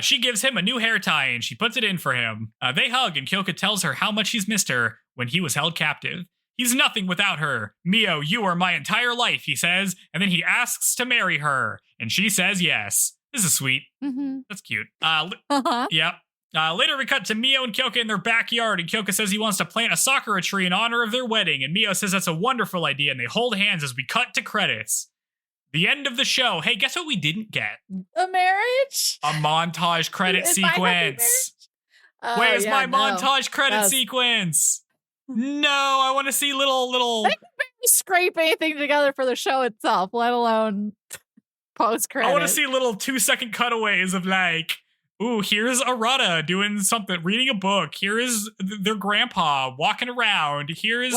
She gives him a new hair tie, and she puts it in for him. They hug, and Kyoka tells her how much he's missed her when he was held captive. He's nothing without her. Miyo, you are my entire life, he says, and then he asks to marry her, and she says yes. This is sweet. Mm-hmm. That's cute. Yep. Later, we cut to Miyo and Kyoka in their backyard, and Kyoka says he wants to plant a sakura tree in honor of their wedding, and Miyo says that's a wonderful idea, and they hold hands as we cut to credits. The end of the show. Hey, guess what we didn't get? A marriage? A montage credit sequence. Where's my montage credit sequence? No, I want to see little. They can barely scrape anything together for the show itself, let alone post credit. I want to see little 2-second cutaways of like, ooh, here's Arata doing something, reading a book. Here is their grandpa walking around. Here's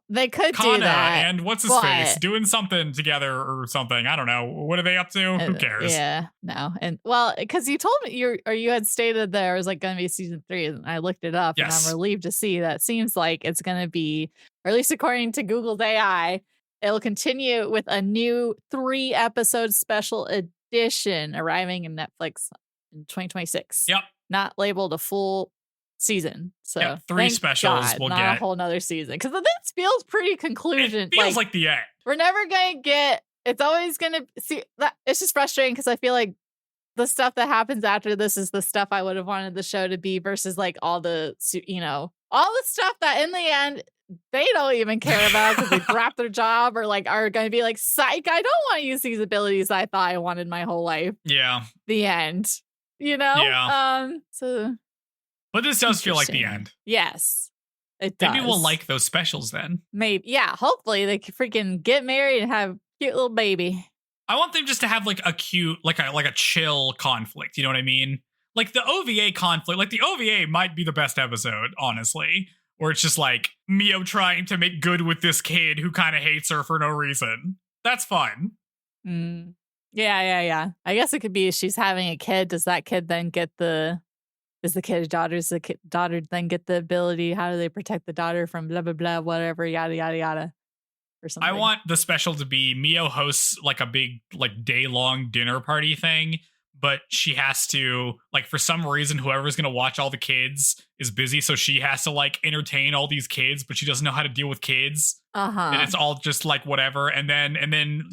they could Kana do that, and what's his face doing something together or something. I don't know. What are they up to? Who cares? Yeah, no, and because you told me you had stated there was like going to be season 3, and I looked it up, and I'm relieved to see that. Seems like it's going to be, or at least according to Google's AI, it'll continue with a new 3-episode special edition arriving in Netflix in 2026. Yep. Not labeled a full season. So 3 specials we'll not get. a whole nother season. Because this feels pretty conclusion. It feels like the end. We're never going to get, it's always going to see that. It's just frustrating because I feel like the stuff that happens after this is the stuff I would have wanted the show to be versus like all the stuff that in the end they don't even care about because they dropped their job or like are going to be like, psych, I don't want to use these abilities I thought I wanted my whole life. Yeah. The end. Yeah. But this does feel like the end. Yes. It does. Maybe we'll like those specials then. Maybe. Yeah. Hopefully they can freaking get married and have a cute little baby. I want them just to have like a cute, like a chill conflict. You know what I mean? Like the OVA conflict, like the OVA might be the best episode, honestly. Where it's just like Miyo trying to make good with this kid who kind of hates her for no reason. That's fun. Yeah. I guess it could be she's having a kid. Does that kid then get daughter then get the ability? How do they protect the daughter from blah, blah, blah, whatever, yada, yada, yada. Or something. I want the special to be Miyo hosts like a big like day-long dinner party thing, but she has to, like, for some reason, whoever's going to watch all the kids is busy. So she has to like entertain all these kids, but she doesn't know how to deal with kids. And it's all just like whatever. And then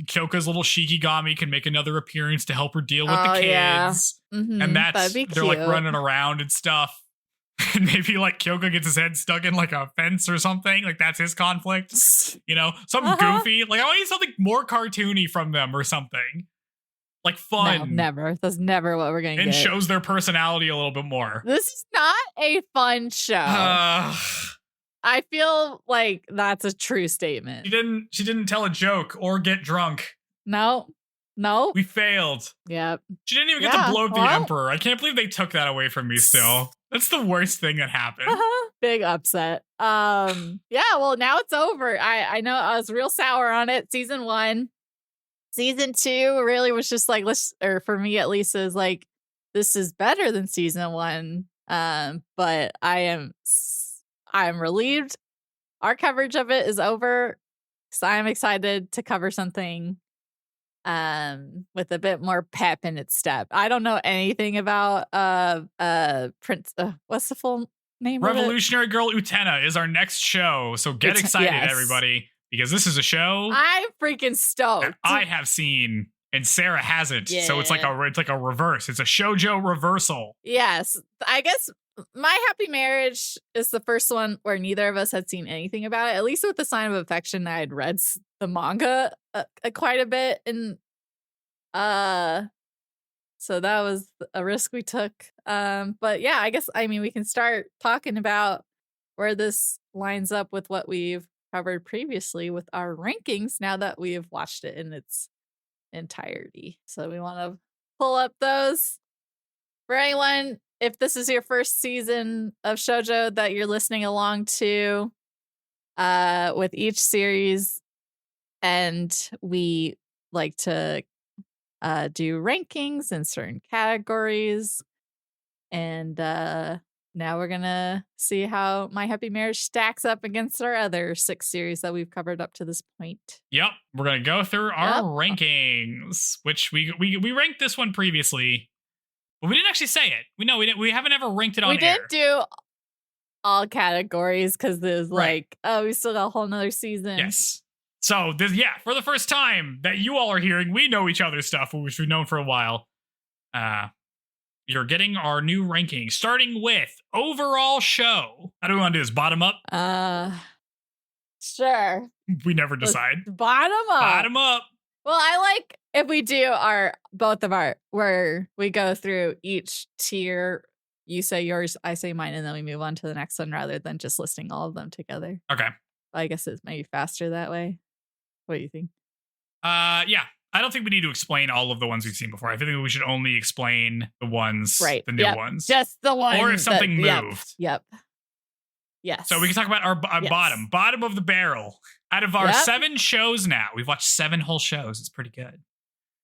Kyoka's little Shikigami can make another appearance to help her deal with the kids. Yeah. And they're like running around and stuff. And maybe like Kyoka gets his head stuck in like a fence or something. Like that's his conflict. Something goofy. Like I want something more cartoony from them or something. Like fun. No, never. That's never what we're going to get. And shows their personality a little bit more. This is not a fun show. I feel like that's a true statement. She didn't tell a joke or get drunk. No. We failed. Yep. She didn't even get to blow up the Emperor. I can't believe they took that away from me still. That's the worst thing that happened. Big upset. Now it's over. I know I was real sour on it. Season 1. Season 2 really was just like, for me at least, is like, this is better than season 1. But I'm relieved our coverage of it is over. So I'm excited to cover something with a bit more pep in its step. I don't know anything about Prince. What's the full name? Revolutionary Girl Utena is our next show. So get excited, everybody. Because this is a show I'm freaking stoked. I have seen and Sarah hasn't. Yeah. So it's like a reverse. It's a shoujo reversal. Yes. I guess My Happy Marriage is the first one where neither of us had seen anything about it. At least with The Sign of Affection, I had read the manga quite a bit, and so that was a risk we took. But yeah, I guess we can start talking about where this lines up with what we've covered previously with our rankings now that we have watched it in its entirety. So we want to pull up those for anyone. If this is your first season of shoujo that you're listening along to, with each series, and we like to do rankings in certain categories, and now we're gonna see how My Happy Marriage stacks up against our other 6 series that we've covered up to this point. Yep, we're gonna go through our rankings, which we ranked this one previously. But we didn't actually say it. We haven't ever ranked it on air. We didn't do all categories because there's like, oh, we still got a whole nother season. Yes. So, for the first time that you all are hearing, we know each other's stuff, which we've known for a while. You're getting our new ranking, starting with overall show. How do we want to do this? Bottom up? Sure. We never decide. Bottom up. Bottom up. Well, I like if we do both of our, where we go through each tier. You say yours, I say mine, and then we move on to the next one rather than just listing all of them together. Okay. I guess it's maybe faster that way. What do you think? Yeah. I don't think we need to explain all of the ones we've seen before. I think we should only explain the ones, the new ones. Just the one. Or if something moved. Yep. Yes. So we can talk about our bottom of the barrel. Out of our 7 shows now, we've watched 7 whole shows. It's pretty good.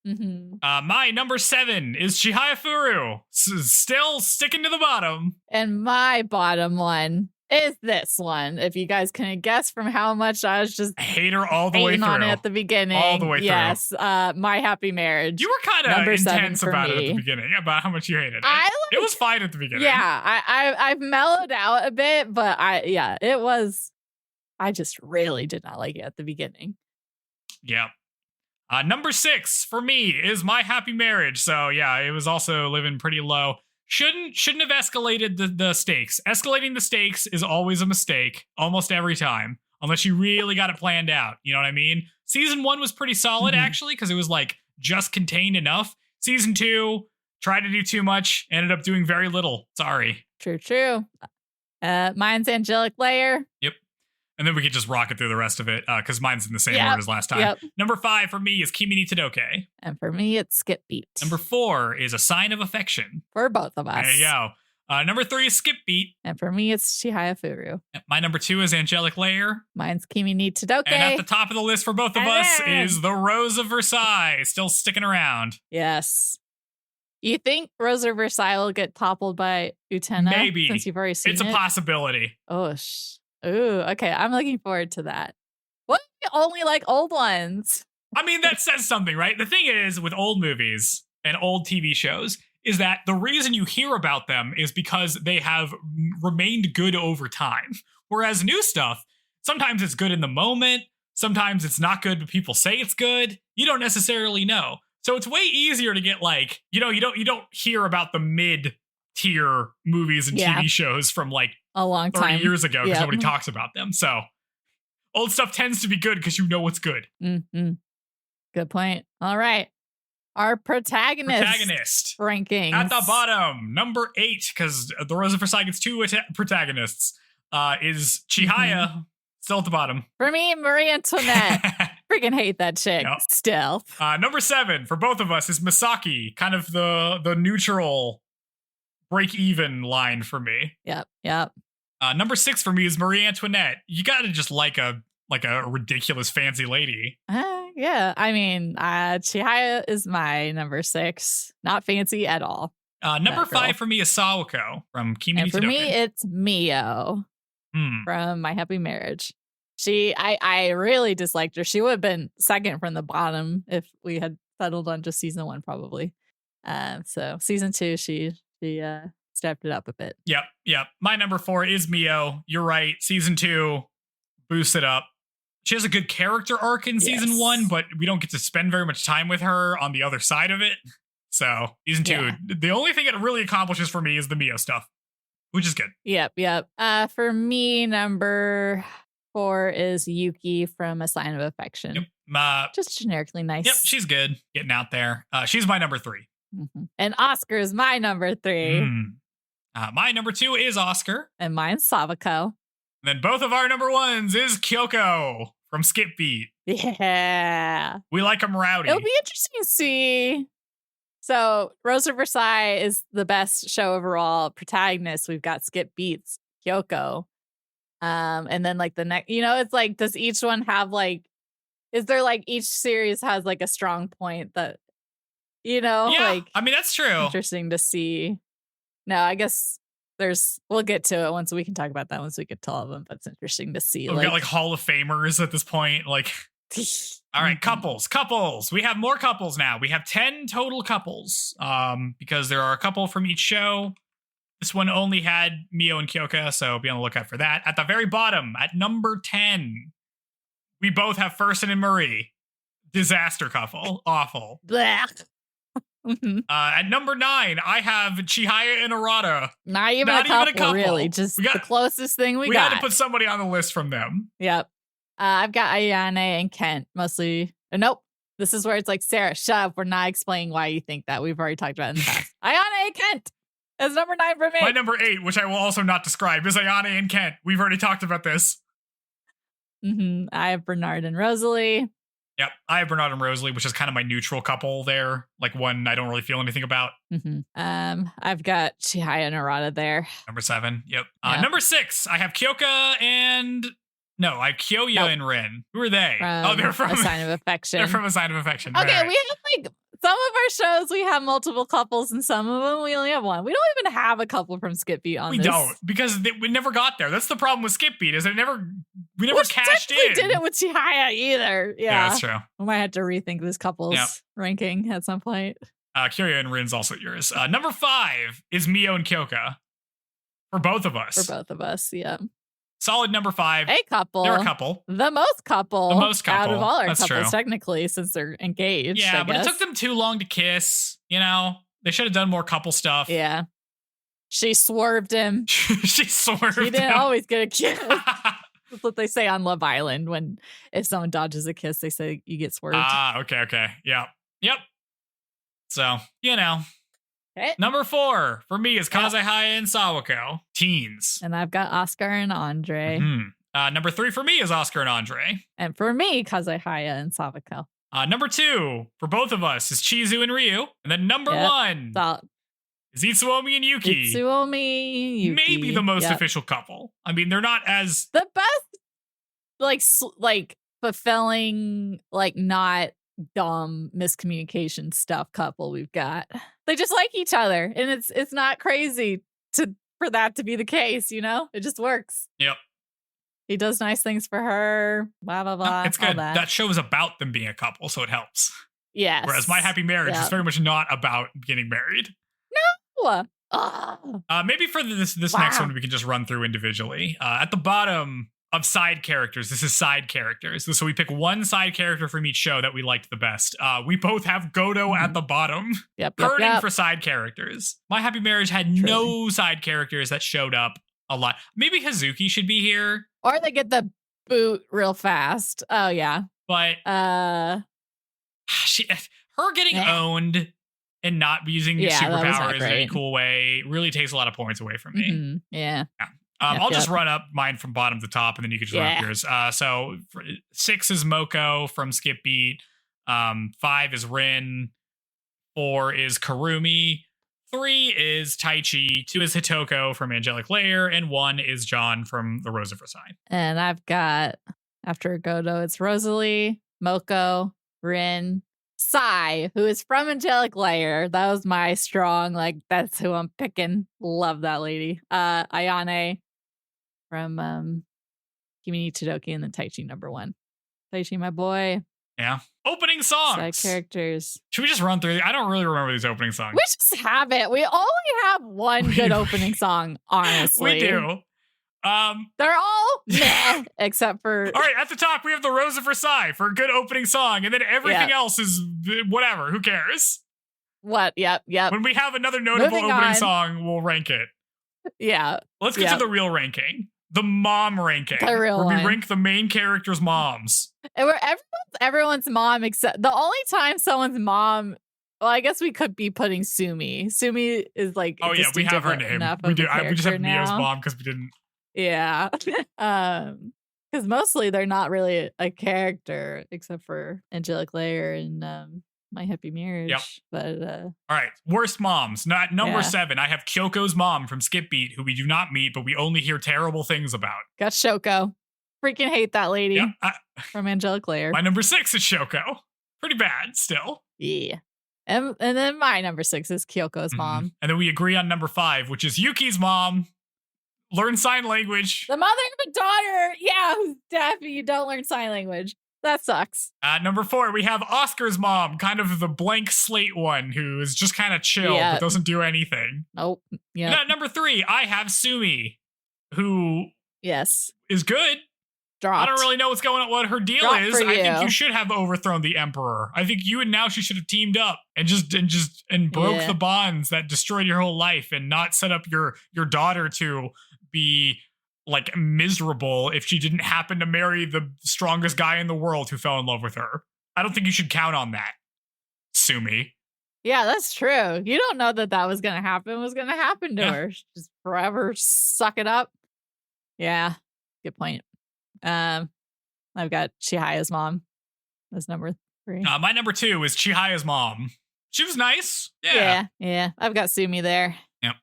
Mm-hmm. My number 7 is Chihaya Furu. Still sticking to the bottom. And my bottom one is this one. If you guys can guess from how much I was just hate her all the way through. on it at the beginning. All the way through. Yes. My Happy Marriage. You were kind of intense about it at the beginning, about how much you hated it. It was fine at the beginning. Yeah, I've mellowed out a bit, but it was. I just really did not like it at the beginning. Yeah. Number 6 for me is My Happy Marriage. So yeah, it was also living pretty low. Shouldn't have escalated the stakes. Escalating the stakes is always a mistake, almost every time, unless you really got it planned out. You know what I mean? Season 1 was pretty solid, actually, because it was like just contained enough. Season 2 tried to do too much, ended up doing very little. Sorry. True. Mine's Angelic Layer. Yep. And then we could just rocket through the rest of it, because mine's in the same order as last time. Yep. Number 5 for me is Kimi ni Todoke. And for me, it's Skip Beat. Number 4 is A Sign of Affection. For both of us. There you go. Number 3 is Skip Beat. And for me, it's Chihaya Furu. My number 2 is Angelic Layer. Mine's Kimi ni Todoke. And at the top of the list for both of us is The Rose of Versailles, still sticking around. Yes. You think Rose of Versailles will get toppled by Utena? Maybe. Since you've already seen it? It's a possibility. Ooh, okay. I'm looking forward to that. What if you only like old ones? I mean, that says something, right? The thing is, with old movies and old TV shows, is that the reason you hear about them is because they have remained good over time. Whereas new stuff, sometimes it's good in the moment, sometimes it's not good, but people say it's good. You don't necessarily know. So it's way easier to get like, you don't hear about the mid-tier movies and TV shows from like a long 30 time years ago because nobody talks about them. So old stuff tends to be good because you know what's good. Mm-hmm. Good point. All right. Our protagonist rankings. At the bottom, number 8, because The Rose of Versailles gets 2 protagonists, is Chihaya, still at the bottom. For me, Marie Antoinette. Freaking hate that chick. Yep. Still. Number 7 for both of us is Misaki, kind of the neutral break-even line for me. Yep. Number 6 for me is Marie Antoinette. You gotta just like a ridiculous fancy lady. Yeah. I mean, Chihaya is my number 6. Not fancy at all. Number 5 for me is Sawako from Kimi ni Todoke. And for me, it's Miyo from My Happy Marriage. I really disliked her. She would have been second from the bottom if we had settled on just season 1, probably. So season 2, she stepped it up a bit. Yep. My number 4 is Miyo. You're right. Season 2, boost it up. She has a good character arc in season 1, but we don't get to spend very much time with her on the other side of it. So season 2, the only thing it really accomplishes for me is the Miyo stuff, which is good. Yep. For me, number 4 is Yuki from A Sign of Affection. Yep. Just generically nice. Yep, she's good. Getting out there. She's my number 3. Mm-hmm. And Oscar is my number 3. My number 2 is Oscar. And mine's Sawako. And then both of our number 1s is Kyoko from Skip Beat. Yeah. We like them rowdy. It'll be interesting to see. So Rose of Versailles is the best show overall. Protagonist, we've got Skip Beat's Kyoko. And then like the next, it's like, does each one have like, is there like each series has like a strong point that, like, I mean, that's true. Interesting to see. No, I guess we'll get to it we can talk about that once we get to all of them, but it's interesting to see. We've got like Hall of Famers at this point. Like, all right, couples. We have more couples now. We have 10 total couples, because there are a couple from each show. This one only had Miyo and Kyoka, so be on the lookout for that. At the very bottom, at number 10, we both have Furston and Marie. Disaster couple. Awful. At number 9, I have Chihaya and Arata. Not even a couple, really. Just the closest thing we got. We had to put somebody on the list from them. Yep. I've got Ayane and Kent mostly. Nope. This is where it's like, Sarah, shut up. We're not explaining why you think that. We've already talked about it in the past. Ayane and Kent is number 9 for me. My number 8, which I will also not describe, is Ayane and Kent. We've already talked about this. I have Bernard and Rosalie. Yep, I have Bernard and Rosalie, which is kind of my neutral couple there. Like one I don't really feel anything about. I've got Chihaya and Arata there. Number 7, yep. Number 6, I have Kyoka and... No, I have Kyoya and Rin. Who are they? They're from A Sign of Affection. They're from A Sign of Affection. Okay, right. We have like... Some of our shows, we have multiple couples, and some of them, we only have one. We don't even have a couple from Skip Beat on this. We don't, because we never got there. That's the problem with Skip Beat, is we never cashed in. We did it with Chihaya either. Yeah, that's true. We might have to rethink this couple's ranking at some point. Kyoya and Rin's also yours. Number 5 is Miyo and Kyoka. For both of us. Yeah. Solid number 5. A couple. They're a couple. The most couple. Out of all our That's couples, true. Technically, since they're engaged. Yeah, but it took them too long to kiss. You know, they should have done more couple stuff. Yeah. She swerved him. He didn't always get a kiss. That's what they say on Love Island. If someone dodges a kiss, they say you get swerved. Okay. Yep. So, you know. Okay. Number 4 for me is Kazehaya and Sawako. Teens. And I've got Oscar and Andre. Number 3 for me is Oscar and Andre. And for me, Kazehaya and Sawako. Number 2 for both of us is Chizu and Ryu. And then number 1 is Itsuomi and Yuki. Yuki. Maybe the most official couple. I mean, they're not as... The best, like fulfilling, like not dumb miscommunication stuff couple we've got. They just like each other, and it's not crazy for that to be the case, you know? It just works. Yep. He does nice things for her, blah blah blah. It's good. That show is about them being a couple, so it helps. Yes. Whereas My Happy Marriage is very much not about getting married. No. Maybe for this next one we can just run through individually. At the bottom of side characters, this is side characters. So we pick one side character from each show that we liked the best. We both have Godo at the bottom. Yep. For side characters. My Happy Marriage had no side characters that showed up a lot. Maybe Hazuki should be here. Or they get the boot real fast. Oh yeah. But her getting owned and not using superpowers in a cool way really takes a lot of points away from me. Yeah. I'll just run up mine from bottom to top, and then you can just run up yours. So 6 is Moko from Skip Beat. 5 is Rin. 4 is Karumi. 3 is Taichi. 2 is Hitoko from Angelic Layer. And 1 is John from The Rose of Versailles. And I've got, after Godo, it's Rosalie, Moko, Rin, Sai, who is from Angelic Layer. That was my strong, that's who I'm picking. Love that lady. Ayane from Kimi ni Todoki, and then Taichi number 1. Taichi, my boy. Yeah. Opening songs. Side characters. Should we just run through? I don't really remember these opening songs. We just have it. We only have one good opening song, honestly. We do. They're all meh, except for... All right, at the top, we have The Rose of Versailles for a good opening song, and then everything else is whatever. Who cares? What? Yep. When we have another notable opening song, we'll rank it. Yeah. Let's get to the real ranking. The mom ranking. The real where one. We rank the main characters' moms. And where everyone's mom, except the only time someone's mom... Well, I guess we could be putting Sumi. Sumi is like... Oh, yeah, we have her name. We do. We just have Miyo's mom because we didn't... Yeah. Because mostly they're not really a character except for Angelic Layer and My Happy Marriage. Yep. But all right, worst moms. Not number 7. I have Kyoko's mom from Skip Beat, who we do not meet, but we only hear terrible things about. Got Shoko. Freaking hate that lady from Angelic Layer. My number 6 is Shoko. Pretty bad still. Yeah. And then my number 6 is Kyoko's mom. And then we agree on number 5, which is Yuki's mom. Learn sign language. The mother and the daughter. Yeah, who's deaf and you don't learn sign language. That sucks. Number 4, we have Oscar's mom, kind of the blank slate one who is just kind of chill but doesn't do anything. Nope. Yeah. Number 3, I have Sumi, who is good. Dropped. I don't really know what's going on, what her deal is. I think you should have overthrown the Emperor. I think you and Naoshi should have teamed up and broke the bonds that destroyed your whole life and not set up your daughter to be like miserable if she didn't happen to marry the strongest guy in the world who fell in love with her. I don't think you should count on that, Sumi. Yeah, that's true. You don't know that was going to happen. It was going to happen to her. Just forever suck it up. Yeah, good point. I've got Chihaya's mom as number 3. My number 2 is Chihaya's mom. She was nice. Yeah. I've got Sumi there. Yep.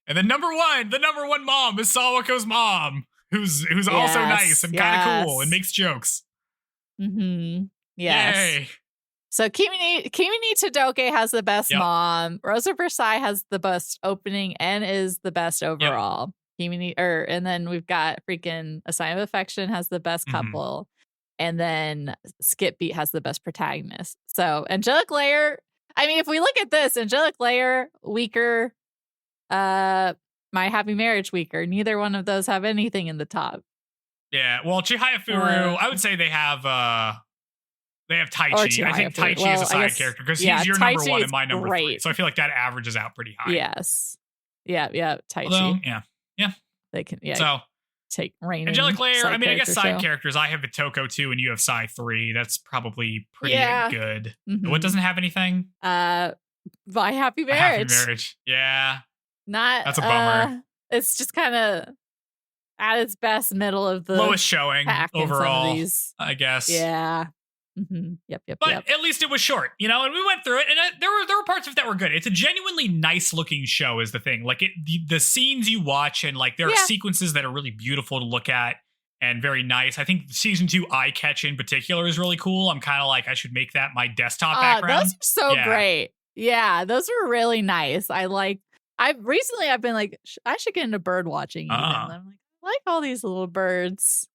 And then the number one mom is Sawako's mom, who's also nice and kind of cool and makes jokes. Mm-hmm. Yes. Yay. So Kimi ni Todoke has the best mom. Rosa Versailles has the best opening and is the best overall. And then we've got freaking A Sign of Affection has the best couple, and then Skip Beat has the best protagonist. So Angelic Layer, I mean, if we look at this, Angelic Layer weaker, My Happy Marriage weaker. Neither one of those have anything in the top. Yeah, well, Chihaya Furu, I would say they have Taichi. I think Taichi is a side character because he's your number 1 and my number 3. So I feel like that averages out pretty high. Yes. Yeah, Taichi. Although, yeah. They can, so take reign. Angelic Layer, I mean, I guess side characters. I have Itoko 2 and you have Sai 3. That's probably pretty good. Mm-hmm. What doesn't have anything? My Happy Marriage. Yeah. That's a bummer. It's just kind of at its best middle of the lowest showing overall, I guess. Yeah. Mm-hmm. Yep. But at least it was short, and we went through it, and there were parts of it that were good. It's a genuinely nice looking show, is the thing. Like the scenes you watch, and like there are sequences that are really beautiful to look at and very nice. I think season 2 Eye Catch in particular is really cool. I'm kind of like, I should make that my desktop background. Those are so great. Yeah, those are really nice. I've been like, I should get into bird watching. Even. I'm like, I like all these little birds.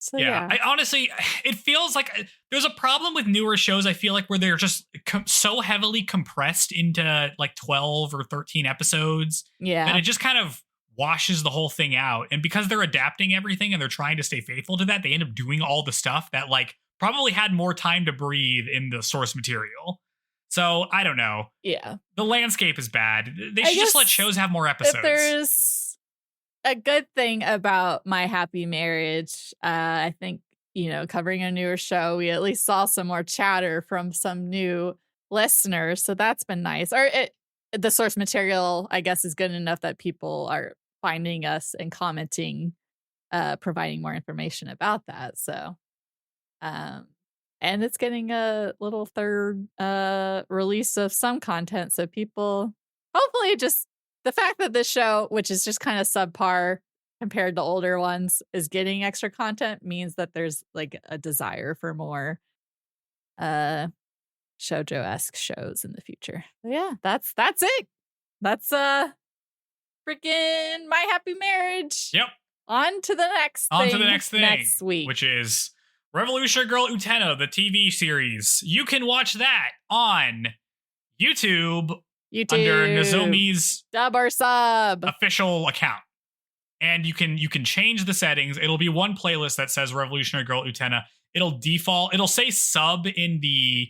So, I honestly, it feels like there's a problem with newer shows. I feel like where they're just so heavily compressed into like 12 or 13 episodes. Yeah. And it just kind of washes the whole thing out. And because they're adapting everything and they're trying to stay faithful to that, they end up doing all the stuff that like probably had more time to breathe in the source material. So I don't know. Yeah. The landscape is bad. They should just let shows have more episodes. If there's a good thing about My Happy Marriage, I think, covering a newer show, we at least saw some more chatter from some new listeners. So that's been nice. The source material, I guess, is good enough that people are finding us and commenting, providing more information about that. So, and it's getting a little third release of some content. So people, hopefully just the fact that this show, which is just kind of subpar compared to older ones, is getting extra content means that there's like a desire for more shoujo-esque shows in the future. So yeah, that's it. That's freaking My Happy Marriage. Yep. On to the next thing next week, which is Revolutionary Girl Utena, the TV series. You can watch that on YouTube. Under Nozomi's dub or sub official account. And you can change the settings. It'll be one playlist that says Revolutionary Girl Utena. It'll say sub in the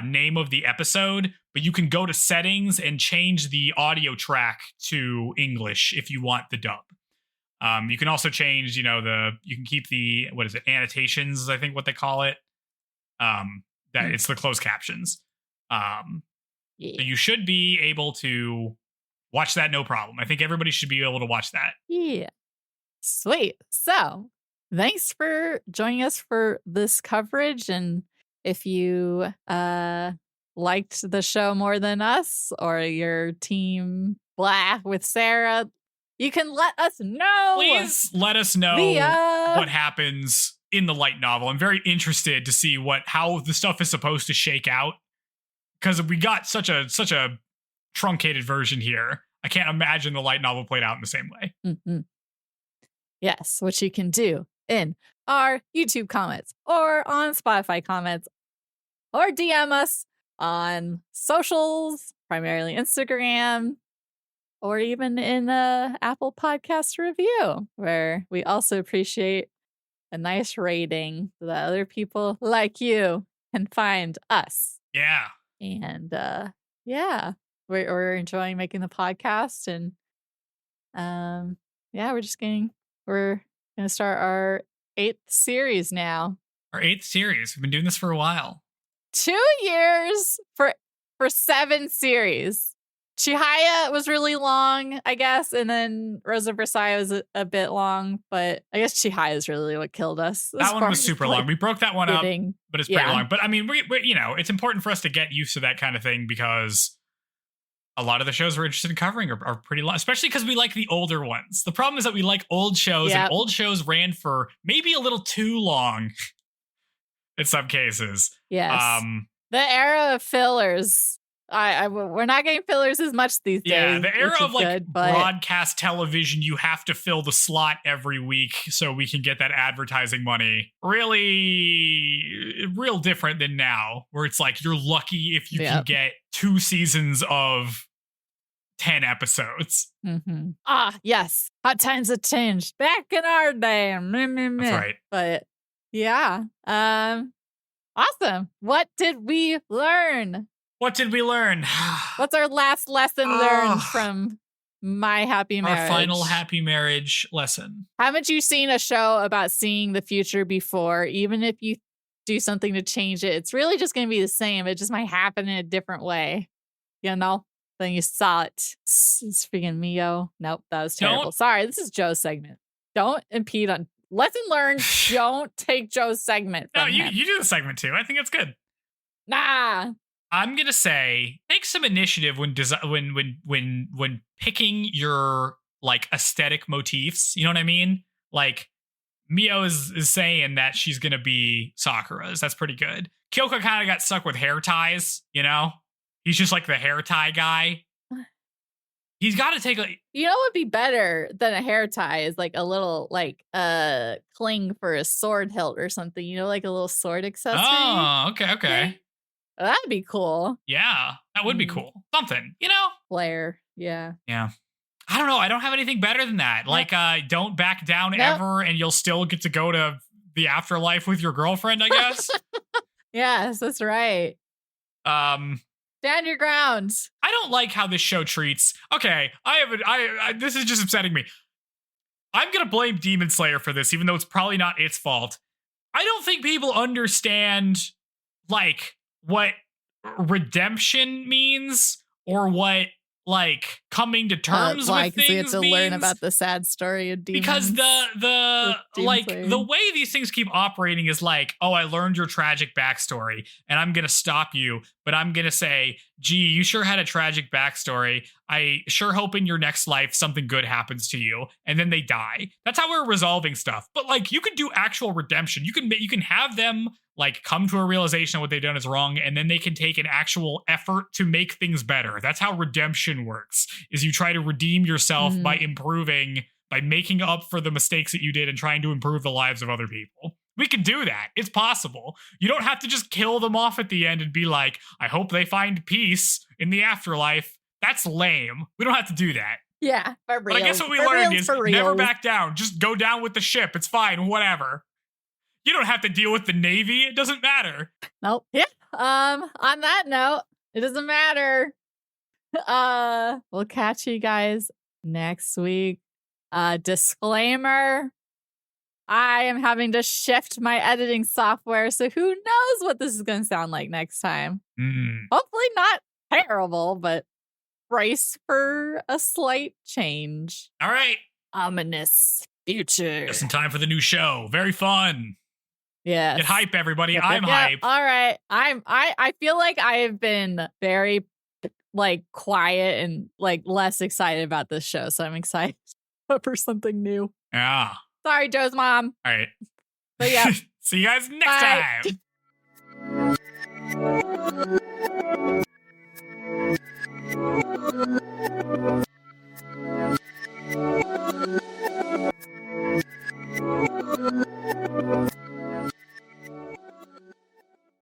name of the episode, but you can go to settings and change the audio track to English if you want the dub. You can also change, you can keep the, annotations, I think what they call it. It's the closed captions. So you should be able to watch that no problem. I think everybody should be able to watch that. Yeah. Sweet. So thanks for joining us for this coverage. And if you liked the show more than us, or your team blah with Sarah, you can let us know. Please let us know what happens in the light novel. I'm very interested to see how the stuff is supposed to shake out. Because we got such a truncated version here. I can't imagine the light novel played out in the same way. Mm-hmm. Yes, which you can do in our YouTube comments or on Spotify comments or DM us on socials, primarily Instagram, or even in a Apple Podcast review, where we also appreciate a nice rating so that other people like you can find us. Yeah. And yeah, we're enjoying making the podcast, and yeah, we're gonna start our 8th series now. Our 8th series. We've been doing this for a while. 2 years for 7 series. Chihaya was really long, I guess, and then Rosa Versailles was a bit long, but I guess Chihaya is really what killed us. That one was super long. We broke that one up, but it's pretty long. But I mean, we it's important for us to get used to that kind of thing because a lot of the shows we're interested in covering are pretty long, especially because we like the older ones. The problem is that we like old shows, and old shows ran for maybe a little too long in some cases. Yes. The era of fillers. We're not getting fillers as much these days. Yeah, the era of broadcast television, you have to fill the slot every week so we can get that advertising money. Really, real different than now, where it's like you're lucky if you can get 2 seasons of 10 episodes. Mm-hmm. Ah, yes. Hot times have changed. Back in our day. That's right. But yeah. Awesome. What did we learn? What did we learn? What's our last lesson learned from My Happy Marriage? Our final happy marriage lesson. Haven't you seen a show about seeing the future before? Even if you do something to change it, it's really just going to be the same. It just might happen in a different way. You know? Then you saw it. It's freaking Miyo. Nope, that was terrible. Sorry, this is Joe's segment. Don't impede on... Lesson learned, don't take Joe's segment from him. You do the segment too. I think it's good. Nah. I'm gonna say take some initiative when picking your like aesthetic motifs. You know what I mean? Like Miyo is saying that she's gonna be Sakura's. That's pretty good. Kyoko kind of got stuck with hair ties. You know, he's just like the hair tie guy. He's got to take a. You know what would be better than a hair tie is like a little like cling for a sword hilt or something. You know, like a little sword accessory. Oh, okay. That'd be cool. Yeah, that would be cool. Something, you know? Flare. Yeah. Yeah. I don't know. I don't have anything better than that. Like, don't back down ever, and you'll still get to go to the afterlife with your girlfriend, I guess. Yes, that's right. Stand your ground. I don't like how this show treats. Okay, this is just upsetting me. I'm gonna blame Demon Slayer for this, even though it's probably not its fault. I don't think people understand, like, what redemption means or what like coming to terms with things. You have to learn about the sad story of demons. Because the way these things keep operating is like, oh, I learned your tragic backstory and I'm gonna stop you, but I'm gonna say, gee, you sure had a tragic backstory. I sure hope in your next life something good happens to you, and then they die. That's how we're resolving stuff. But like, you can do actual redemption. You can have them like come to a realization of what they've done is wrong, and then they can take an actual effort to make things better. That's how redemption works, is you try to redeem yourself by improving, by making up for the mistakes that you did and trying to improve the lives of other people. We can do that. It's possible. You don't have to just kill them off at the end and be like, I hope they find peace in the afterlife. That's lame. We don't have to do that. Yeah, for real. But I guess what we learned is never back down. Just go down with the ship. It's fine. Whatever. You don't have to deal with the Navy. It doesn't matter. Nope. Yeah. On that note, it doesn't matter. We'll catch you guys next week. Disclaimer. I am having to shift my editing software, so who knows what this is going to sound like next time. Hopefully not terrible, but brace for a slight change. All right. Ominous future. Just in time for the new show. Very fun. Yeah. Get hype, everybody. I'm hype. All right. I feel like I have been very like quiet and like less excited about this show, so I'm excited for something new. Yeah. Sorry, Joe's mom. All right. But yeah. See you guys next time.